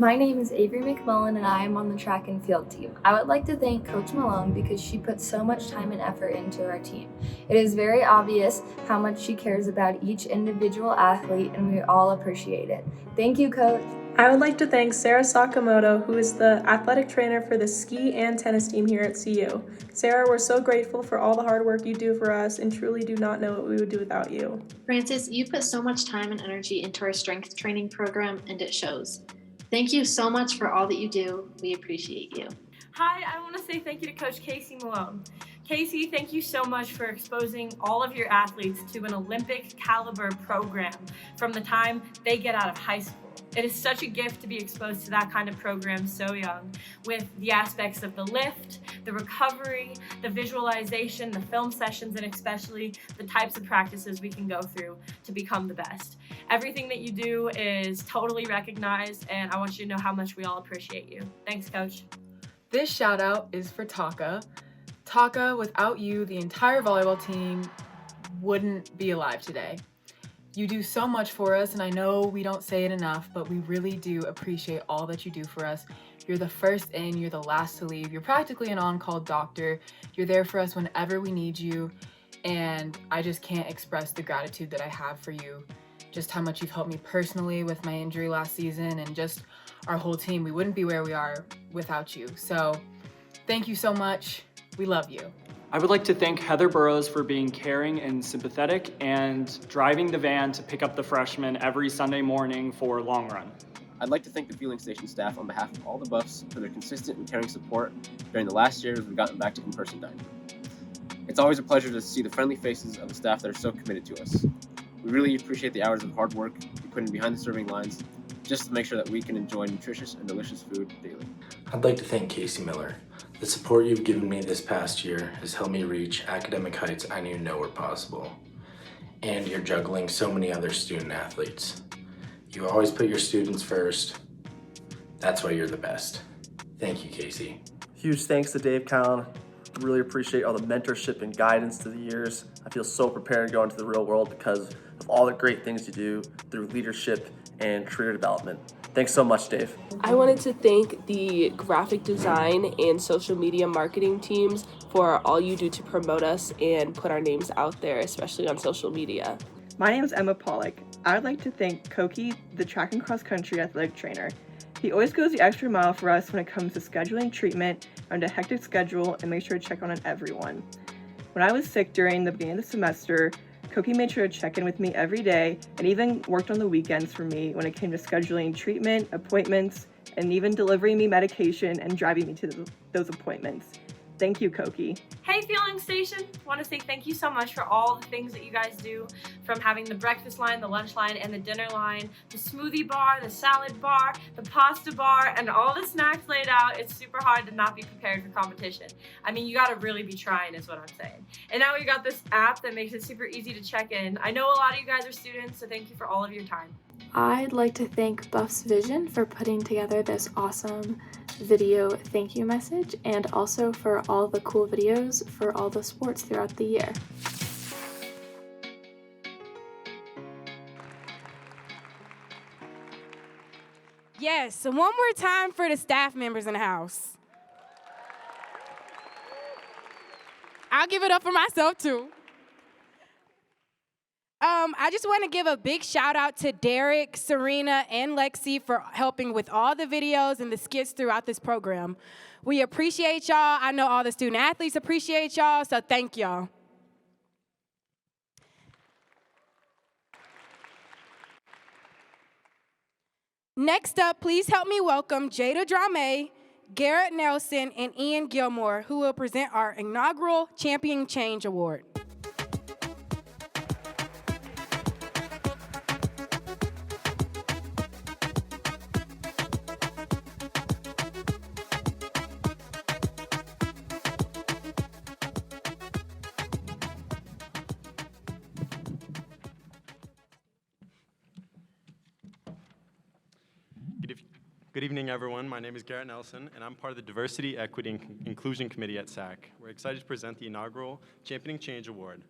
My name is Avery McMullen and I am on the track and field team. I would like to thank Coach Malone because she puts so much time and effort into our team. It is very obvious how much she cares about each individual athlete and we all appreciate it. Thank you, Coach. I would like to thank Sarah Sakamoto, who is the athletic trainer for the ski and tennis team here at CU. Sarah, we're so grateful for all the hard work you do for us and truly do not know what we would do without you. Francis, you put so much time and energy into our strength training program and it shows. Thank you so much for all that you do. We appreciate you. Hi, I want to say thank you to Coach Casey Malone. Casey, thank you so much for exposing all of your athletes to an Olympic caliber program from the time they get out of high school. It is such a gift to be exposed to that kind of program so young, with the aspects of the lift, the recovery, the visualization, the film sessions, and especially the types of practices we can go through to become the best. Everything that you do is totally recognized, and I want you to know how much we all appreciate you. Thanks, Coach. This shout out is for Taka. Taka, without you, the entire volleyball team wouldn't be alive today. You do so much for us, and I know we don't say it enough, but we really do appreciate all that you do for us. You're the first in, you're the last to leave. You're practically an on-call doctor. You're there for us whenever we need you, and I just can't express the gratitude that I have for you. Just how much you've helped me personally with my injury last season, and just our whole team. We wouldn't be where we are without you. So thank you so much. We love you. I would like to thank Heather Burrows for being caring and sympathetic and driving the van to pick up the freshmen every Sunday morning for long run. I'd like to thank the fueling station staff on behalf of all the Buffs for their consistent and caring support during the last years we've gotten back to in-person dining. It's always a pleasure to see the friendly faces of the staff that are so committed to us. We really appreciate the hours of hard work you put in behind the serving lines just to make sure that we can enjoy nutritious and delicious food daily. I'd like to thank Casey Miller. The support you've given me this past year has helped me reach academic heights I didn't know were possible. And you're juggling so many other student athletes. You always put your students first. That's why you're the best. Thank you, Casey. Huge thanks to Dave Cowan. Really appreciate all the mentorship and guidance through the years. I feel so prepared to go into the real world because of all the great things you do through leadership and career development. Thanks so much, Dave. I wanted to thank the graphic design and social media marketing teams for all you do to promote us and put our names out there, especially on social media. My name is Emma Pollock. I would like to thank Koki, the track and cross country athletic trainer. He always goes the extra mile for us when it comes to scheduling treatment on a hectic schedule and make sure to check on everyone. When I was sick during the beginning of the semester, Koki made sure to check in with me every day and even worked on the weekends for me when it came to scheduling treatment, appointments, and even delivering me medication and driving me to those appointments. Thank you, Koki. Hey, Fueling Station! Want to say thank you so much for all the things that you guys do, from having the breakfast line, the lunch line, and the dinner line, the smoothie bar, the salad bar, the pasta bar, and all the snacks laid out. It's super hard to not be prepared for competition. I mean, you gotta really be trying is what I'm saying. And now we got this app that makes it super easy to check in. I know a lot of you guys are students, so thank you for all of your time. I'd like to thank Buffs Vision for putting together this awesome video thank you message, and also for all the cool videos for all the sports throughout the year. Yes, so one more time for the staff members in the house. I'll give it up for myself too. I just want to give a big shout out to Derek, Serena, and Lexi for helping with all the videos and the skits throughout this program. We appreciate y'all. I know all the student athletes appreciate y'all, so thank y'all. Next up, please help me welcome Jada Drame, Garrett Nelson, and Ian Gilmore, who will present our inaugural Champion Change Award. Good evening, everyone. My name is Garrett Nelson, and I'm part of the Diversity, Equity, and Inclusion Committee at SAC. We're excited to present the inaugural Championing Change Award.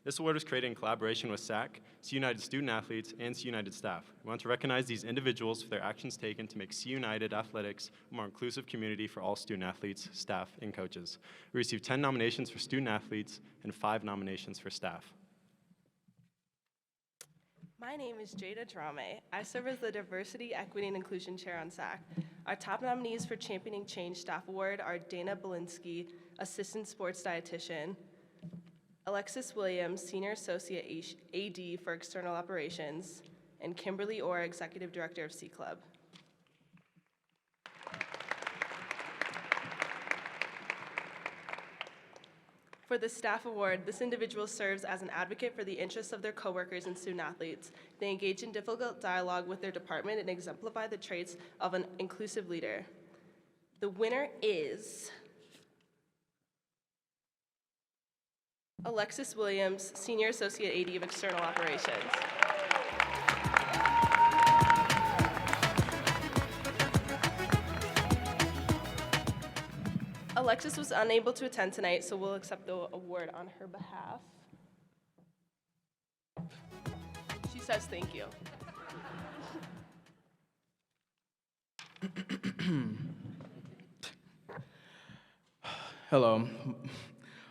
This award was created in collaboration with SAC, CU United student athletes, and CU United staff. We want to recognize these individuals for their actions taken to make CU United athletics a more inclusive community for all student athletes, staff, and coaches. We received 10 nominations for student athletes and 5 nominations for staff. My name is Jada Drame. I serve as the Diversity, Equity, and Inclusion Chair on SAC. Our top nominees for Championing Change Staff Award are Dana Belinsky, Assistant Sports Dietitian, Alexis Williams, Senior Associate AD for External Operations, and Kimberly Orr, Executive Director of C Club. For the Staff Award, this individual serves as an advocate for the interests of their coworkers and student athletes. They engage in difficult dialogue with their department and exemplify the traits of an inclusive leader. The winner is Alexis Williams, Senior Associate AD of External Operations. Alexis was unable to attend tonight, so we'll accept the award on her behalf. She says thank you. Hello,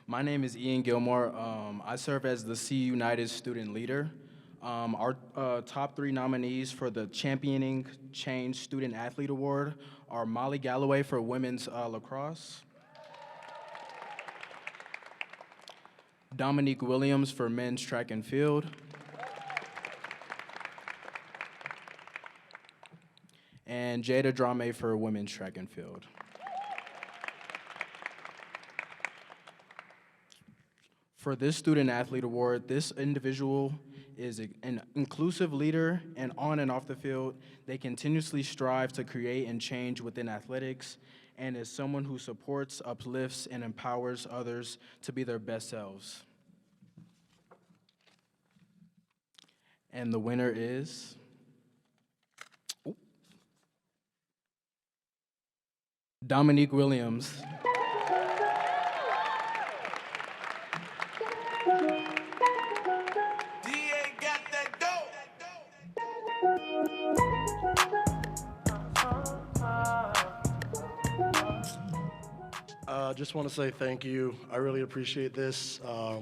my name is Ian Gilmore. I serve as the CU United student leader. Our top 3 nominees for the Championing Change Student Athlete Award are Molly Galloway for women's lacrosse, Dominique Williams for men's track and field, and Jada Drame for women's track and field. For this Student Athlete Award, this individual is an inclusive leader, and on and off the field, they continuously strive to create and change within athletics, and is someone who supports, uplifts, and empowers others to be their best selves. And the winner is Dominique Williams. Just want to say thank you. I really appreciate this. I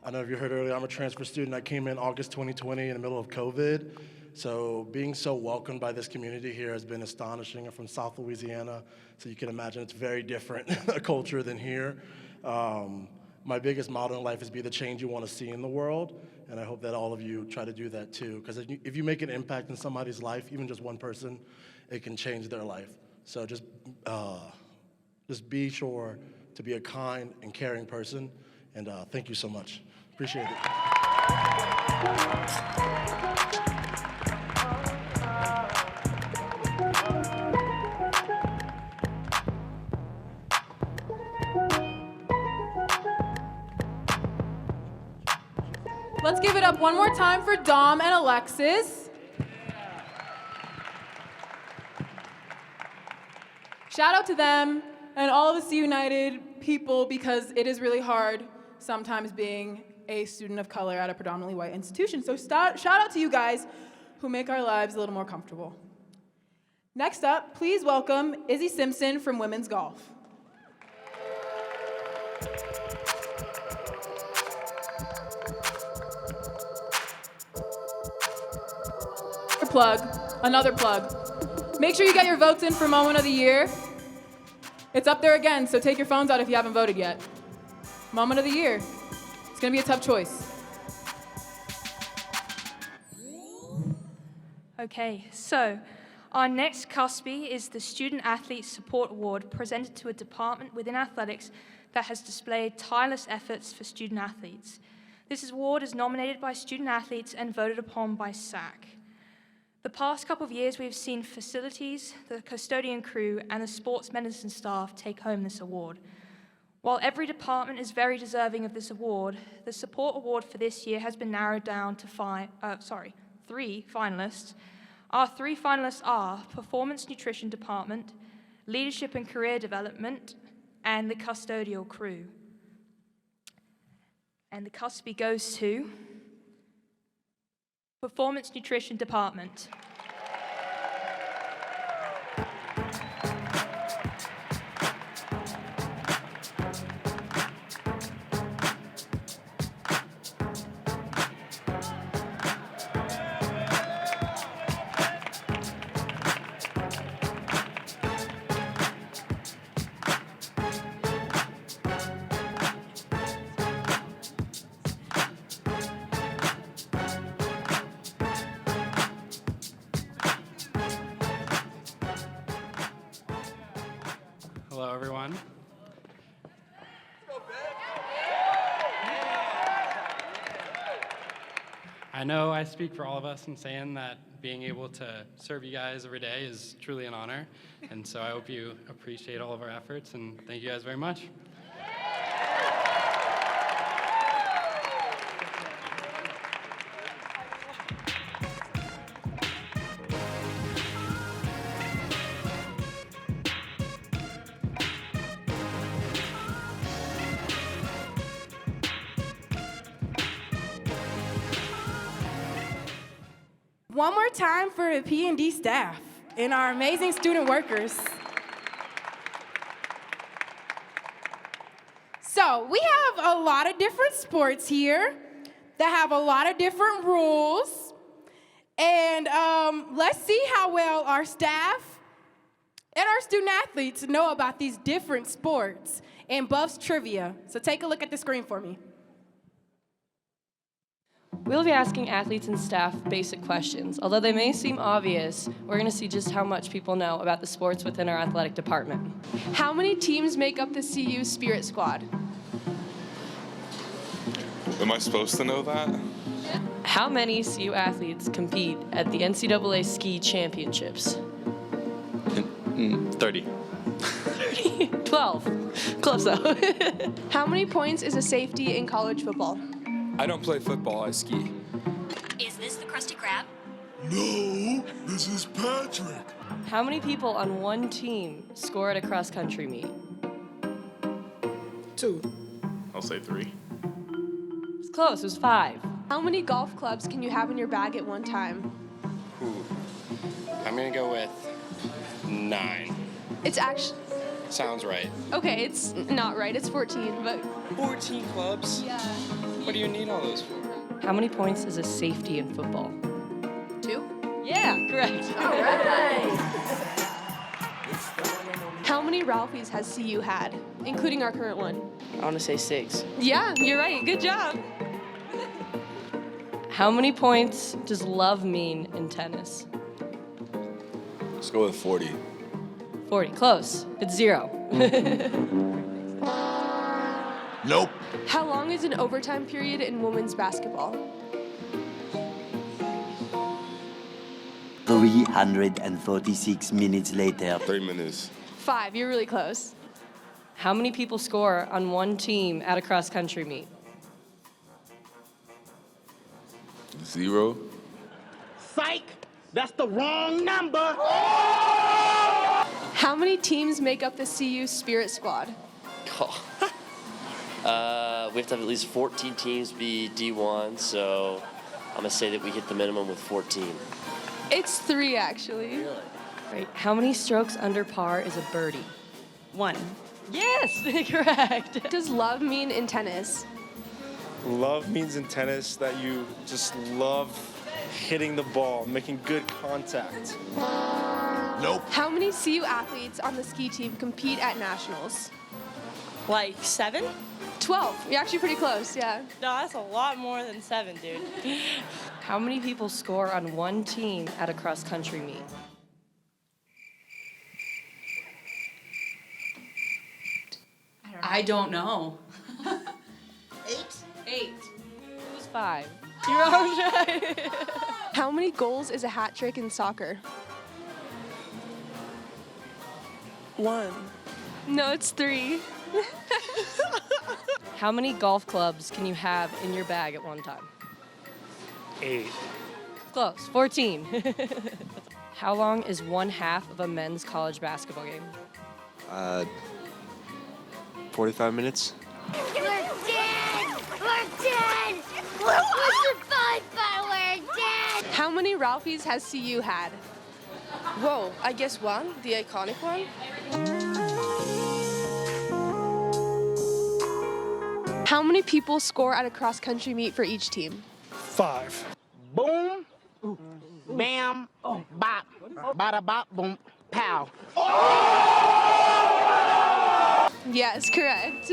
know if you heard earlier, I'm a transfer student. I came in August 2020 in the middle of COVID. So being so welcomed by this community here has been astonishing. I'm from South Louisiana, so you can imagine it's very different a culture than here. My biggest motto in life is be the change you want to see in the world, and I hope that all of you try to do that too, because if you make an impact in somebody's life, even just one person, it can change their life. So just be sure to be a kind and caring person, and thank you so much. Appreciate it. Let's give it up one more time for Dom and Alexis. Shout out to them and all of the C United people, because it is really hard sometimes being a student of color at a predominantly white institution. So shout out to you guys who make our lives a little more comfortable. Next up, please welcome Izzy Simpson from Women's Golf. Another plug. Make sure you get your votes in for Moment of the Year. It's up there again, so take your phones out if you haven't voted yet. Moment of the Year. It's gonna be a tough choice. Okay, so our next CUSPY is the Student Athlete Support Award, presented to a department within athletics that has displayed tireless efforts for student athletes. This award is nominated by student athletes and voted upon by SAC. The past couple of years, we've seen facilities, the custodian crew, and the sports medicine staff take home this award. While every department is very deserving of this award, the support award for this year has been narrowed down to 3 finalists. Our 3 finalists are Performance Nutrition Department, Leadership and Career Development, and the custodial crew. And the CUSPY goes to Performance Nutrition Department. Hello, everyone. I know I speak for all of us in saying that being able to serve you guys every day is truly an honor, and so I hope you appreciate all of our efforts, and thank you guys very much. One more time for the P&D staff and our amazing student workers. So we have a lot of different sports here that have a lot of different rules. And let's see how well our staff and our student athletes know about these different sports and Buffs trivia. So take a look at the screen for me. We'll be asking athletes and staff basic questions. Although they may seem obvious, we're going to see just how much people know about the sports within our athletic department. How many teams make up the CU Spirit Squad? Am I supposed to know that? How many CU athletes compete at the NCAA Ski Championships? 30. 12. Close though. How many points is a safety in college football? I don't play football, I ski. Is this the Krusty Krab? No, this is Patrick. How many people on one team score at a cross-country meet? 2. I'll say 3. It's close, it was 5. How many golf clubs can you have in your bag at one time? I'm gonna go with 9. It's Sounds right. Okay, it's not right. It's 14, but 14 clubs? yeah. What do you need all those for? How many points is a safety in football? 2? Yeah, correct. All right. How many Ralphies has CU had, including our current one? I want to say 6. Yeah, you're right. Good job. How many points does love mean in tennis? Let's go with 40. 40, close. It's 0. Nope. How long is an overtime period in women's basketball? 346 minutes later. 3 minutes. 5. You're really close. How many people score on one team at a cross-country meet? 0. Psych! That's the wrong number! How many teams make up the CU Spirit Squad? We have to have at least 14 teams be D1, so I'm going to say that we hit the minimum with 14. It's 3, actually. Really? Right. How many strokes under par is a birdie? 1. Yes, correct. Does love mean in tennis? Love means in tennis that you just love hitting the ball, making good contact. Nope. How many CU athletes on the ski team compete at nationals? Like 7? 12. You're actually pretty close, yeah. No, that's a lot more than 7, dude. How many people score on one team at a cross-country meet? I don't know. 8? Who's 5? You're all right. How many goals is a hat trick in soccer? 1. No, it's 3. How many golf clubs can you have in your bag at one time? 8. Close, 14. How long is one half of a men's college basketball game? 45 minutes. We're dead! We're dead! We're fight, but we're dead! How many Ralphies has CU had? Whoa, I guess 1, the iconic one. How many people score at a cross-country meet for each team? 5. Boom, bam, bop, bada bop, boom, pow. Yes, correct.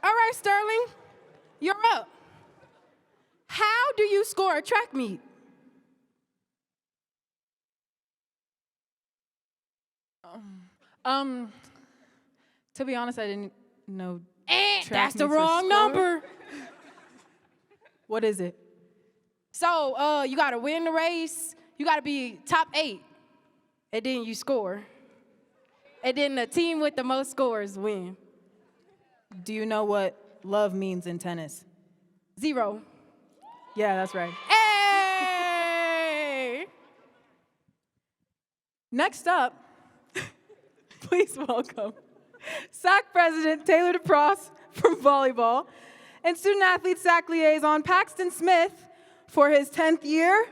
All right, Sterling, you're up. How do you score a track meet? To be honest, I didn't know. That's the wrong number. What is it? So, you gotta win the race. You gotta be top 8, and then you score. And then the team with the most scores win. Do you know what love means in tennis? 0. Yeah, that's right. Hey! Next up, please welcome SAC President Taylor DePross from volleyball and student athlete SAC liaison Paxton Smith for his 10th year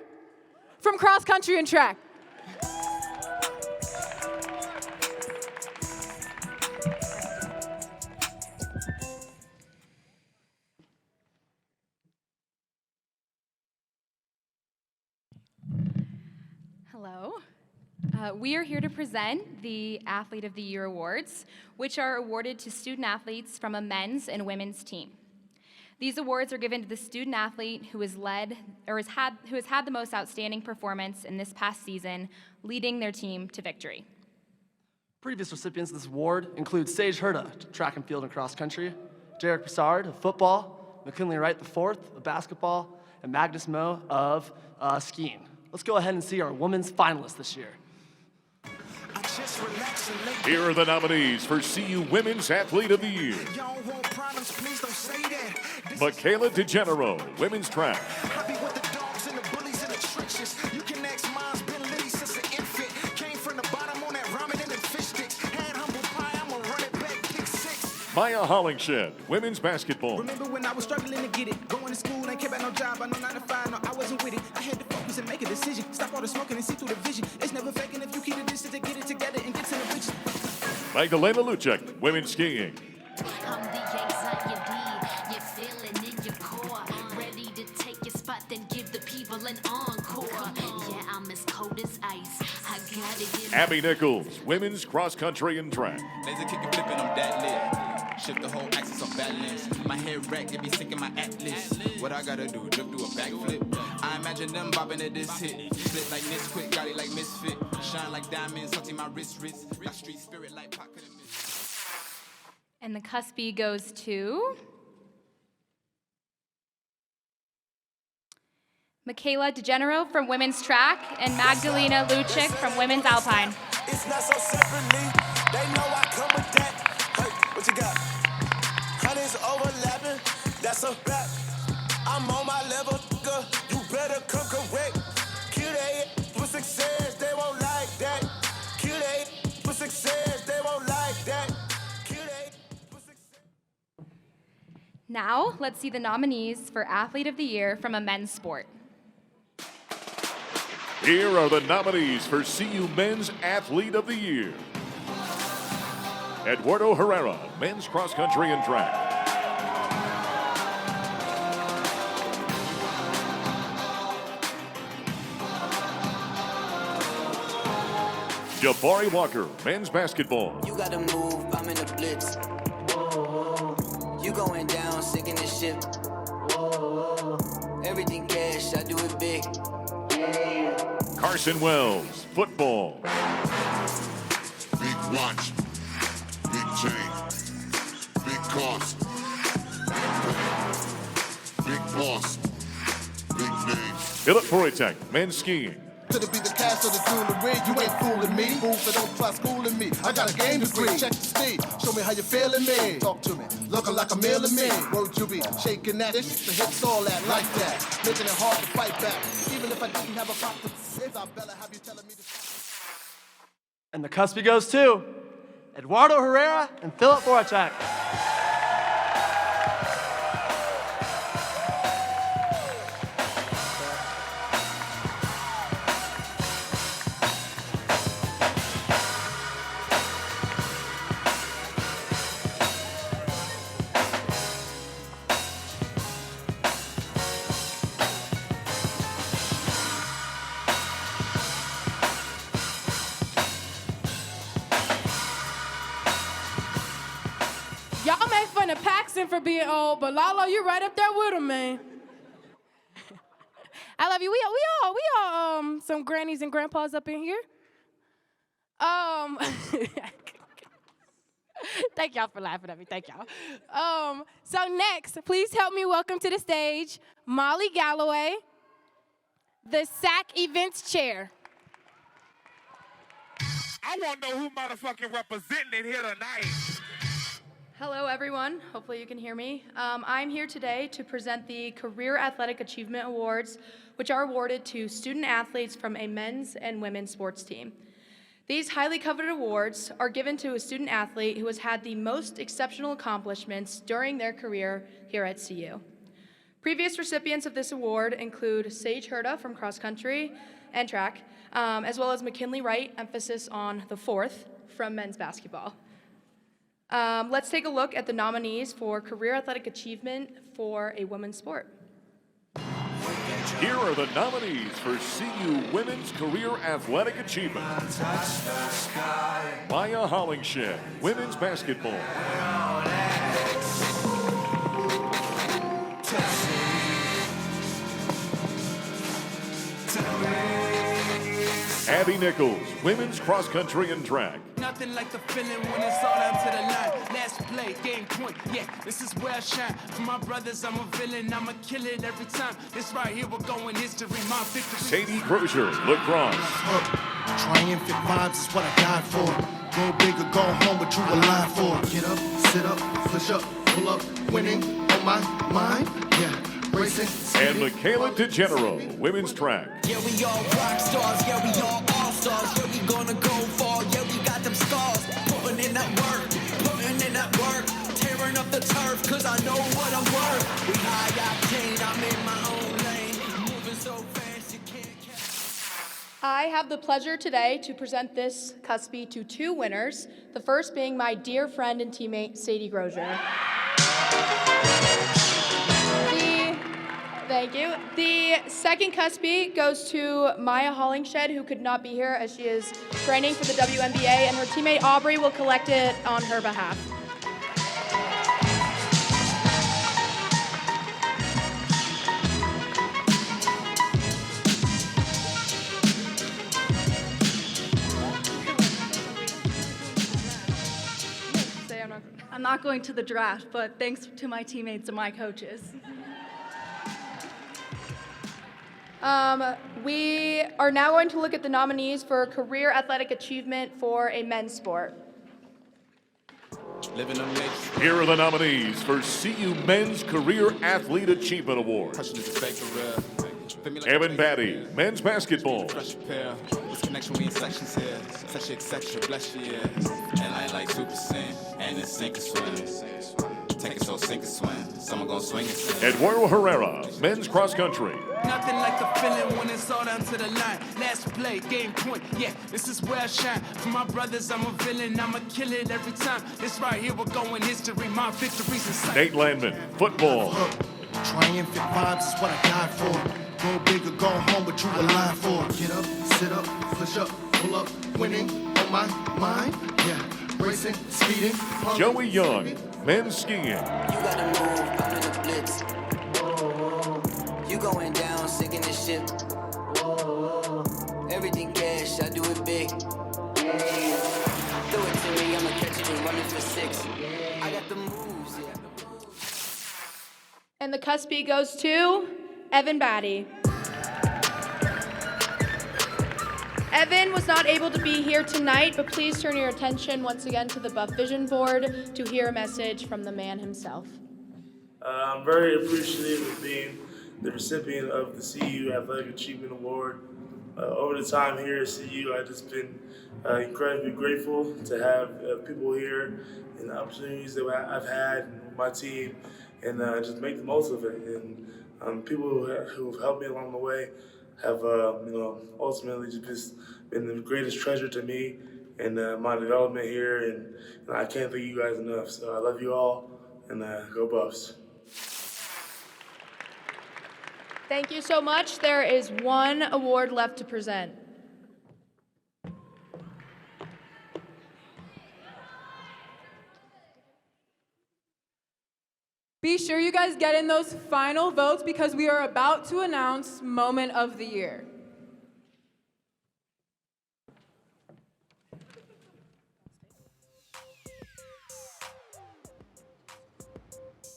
from cross country and track. Hello. We are here to present the Athlete of the Year Awards, which are awarded to student athletes from a men's and women's team. These awards are given to the student athlete who has led or has had the most outstanding performance in this past season, leading their team to victory. Previous recipients of this award include Sage Herta, track and field and cross country, Jarek Broussard of football, McKinley Wright IV of basketball, and Magnus Moe of skiing. Let's go ahead and see our women's finalists this year. Here are the nominees for CU Women's Athlete of the Year. Michaela DeGenero, women's track. Maya Hollingshed, women's basketball. Remember when I was struggling to get it? Going to school, ain't care about no job. I know 9 to 5, no, I wasn't with it. I had to focus and make a decision. Stop all the smoking and see through the vision. It's never faking if you keep the distance to get it together and get to the riches. Magdalena Luchek, women's skiing. I'm the anxiety you're feeling in your core. Ready to take your spot, then give the people an encore. Yeah, I'm as cold as ice. I got it in Abby Nichols, women's cross country and track. Laser kick and flipping, I'm that lit. Shift the whole axis on balance. My head rack, it be sinking my atlas. What I gotta do, dip do a backflip. I imagine them bobbing at this hit. Split like this quick, got it like misfit. Shine like diamonds, salty my wrist. Got street spirit like pot couldn't miss. And the CUSPY goes to Michaela DeGenero from women's track and Magdalena Luchik from women's alpine. It's not so separately. They know I come with that. Hey, what you got? Hundreds overlapping. That's a fact. I'm on my level, nigga. You better come correct. Kill they with success. They won't like that. Kill they with success. They won't like that. Kill they with success. Now, let's see the nominees for Athlete of the Year from a men's sport. Here are the nominees for CU Men's Athlete of the Year. Eduardo Herrera, men's cross country and track. Jabari Walker, men's basketball. You gotta move, I'm in a blitz. You going down, sinking the ship. Everything cash, I do it big. Carson Wells, football. Big watch, big chain, big cost, big boss, big name. Philip Voitek, men's skiing. Could it be the cash or the jewelry? You ain't fooling me. Fools that don't try schooling me. I got a game degree. Check the speed. Show me how you feeling me. Talk to me. Looking like a meal of me. Word you be shaking that. This the hits all that like that. Making it hard to fight back. Even if I didn't have a pop to save, I better have you telling me to. And the CUSPY goes to Eduardo Herrera and Philip Voracek. Y'all make fun of Paxton for being old, but Lalo, you right up there with him, man. I love you. We all some grannies and grandpas up in here. Thank y'all for laughing at me. Thank y'all. So next, please help me welcome to the stage Molly Galloway, the SAC Events Chair. I want to know who motherfucking representing here tonight. Hello, everyone. Hopefully you can hear me. I'm here today to present the Career Athletic Achievement Awards, which are awarded to student athletes from a men's and women's sports team. These highly coveted awards are given to a student athlete who has had the most exceptional accomplishments during their career here at CU. Previous recipients of this award include Sage Herda from cross country and track, as well as McKinley Wright, emphasis on the fourth, from men's basketball. Let's take a look at the nominees for Career Athletic Achievement for a women's sport. Here are the nominees for CU Women's Career Athletic Achievement. Maya Hollingshed, women's basketball. Abby Nichols, women's cross country and track. Nothing like the feeling when it's all down to the line. Last play, game point. Yeah, this is where I shine. For my brothers, I'm a villain. I'ma kill it every time. This right here will go in history. My victory. Sadie Crozier, lacrosse. Triumphant vibes is what I died for. Go big or go home, what you alive for. Get up, sit up, push up, pull up, winning on my mind. Yeah. And Michaela DeGenero, women's track. Yeah, we all rock stars. Yeah, we all all-stars. Yeah, we gonna go far. Yeah, we got them scars. Putting in that work. Putting in that work. Tearing up the turf, cause I know what I'm worth. We high octane, I'm in my own lane. Moving so fast, you can't catch. I have the pleasure today to present this CUSPY to two winners, the first being my dear friend and teammate, Sadie Grozier. Thank you. The second CUSPY goes to Maya Hollingshed, who could not be here as she is training for the WNBA, and her teammate Aubrey will collect it on her behalf. I'm not going to the draft, but thanks to my teammates and my coaches. We are now going to look at the nominees for Career Athletic Achievement for a men's sport. Here are the nominees for CU Men's Career Athlete Achievement Award. Evan Batty, men's basketball. This connection we in sections here. Such etc. Bless you, yeah. And I like super sin. And it's sink or swim. Take it so sink or swim. Someone gonna swing and swim. Eduardo Herrera, men's cross country. Nothing like a feeling when it's all down to the line. Last play, game point, yeah, this is where I shine. For my brothers, I'm a villain, I'ma kill it every time. This right here will go in history, my victories in sight. Nate Landman, football. Triumphant vibes is what I died for. Go big or go home, but you alive for. Get up, sit up, push up, pull up, winning on my mind. Yeah, racing, speeding. Joey Young, men's skiing. You gotta move, I'm in the blitz. You going down, sinking the ship. Everything cash, I do it big. Throw it to me, I'ma catch it and run it for 6. I got the moves, yeah. And the CUSPY goes to Evan Batty. Evan was not able to be here tonight, but please turn your attention once again to the Buff Vision Board to hear a message from the man himself. I'm very appreciative of being the recipient of the CU Athletic Achievement Award. Over the time here at CU, I've just been incredibly grateful to have people here and the opportunities that I've had with my team, and just make the most of it. And people who have helped me along the way have, ultimately just been the greatest treasure to me and my development here. And I can't thank you guys enough. So I love you all, and go Buffs. Thank you so much. There is one award left to present. Be sure you guys get in those final votes because we are about to announce Moment of the Year.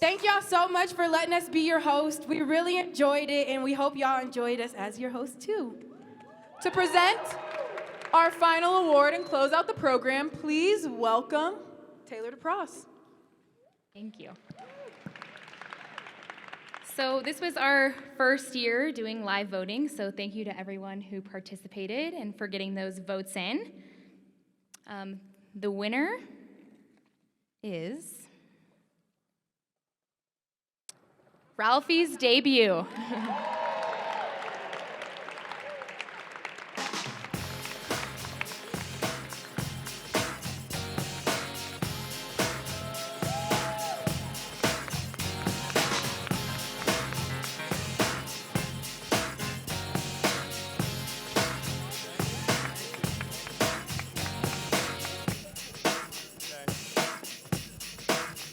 Thank y'all so much for letting us be your host. We really enjoyed it, and we hope y'all enjoyed us as your host too. To present our final award and close out the program, please welcome Taylor DePross. Thank you. So this was our first year doing live voting, so thank you to everyone who participated and for getting those votes in. The winner is Ralphie's debut.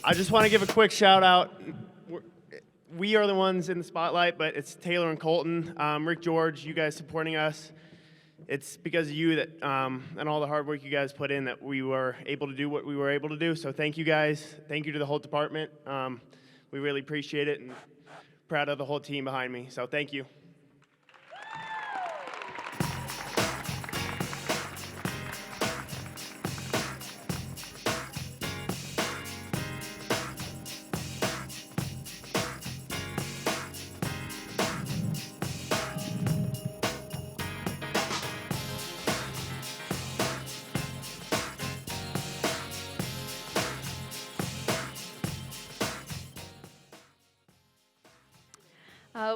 I just want to give a quick shout out. We are the ones in the spotlight, but it's Taylor and Colton, Rick George, you guys supporting us. It's because of you that and all the hard work you guys put in that we were able to do what we were able to do. So thank you guys. Thank you to the whole department. We really appreciate it and proud of the whole team behind me. So thank you.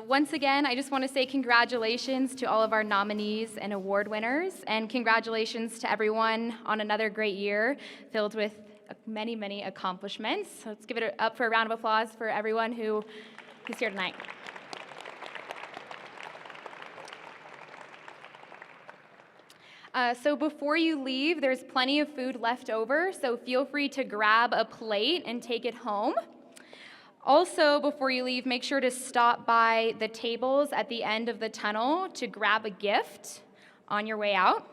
Once again, I just want to say congratulations to all of our nominees and award winners, and congratulations to everyone on another great year filled with many, many accomplishments. So let's give it up for a round of applause for everyone who's here tonight. So before you leave, there's plenty of food left over, so feel free to grab a plate and take it home. Also, before you leave, make sure to stop by the tables at the end of the tunnel to grab a gift on your way out.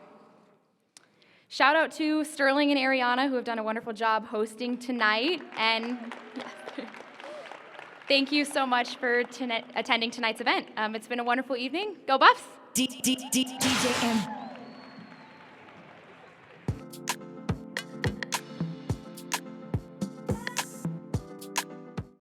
Shout out to Sterling and Ariana, who have done a wonderful job hosting tonight, and thank you so much for attending tonight's event. It's been a wonderful evening. Go Buffs! DJM.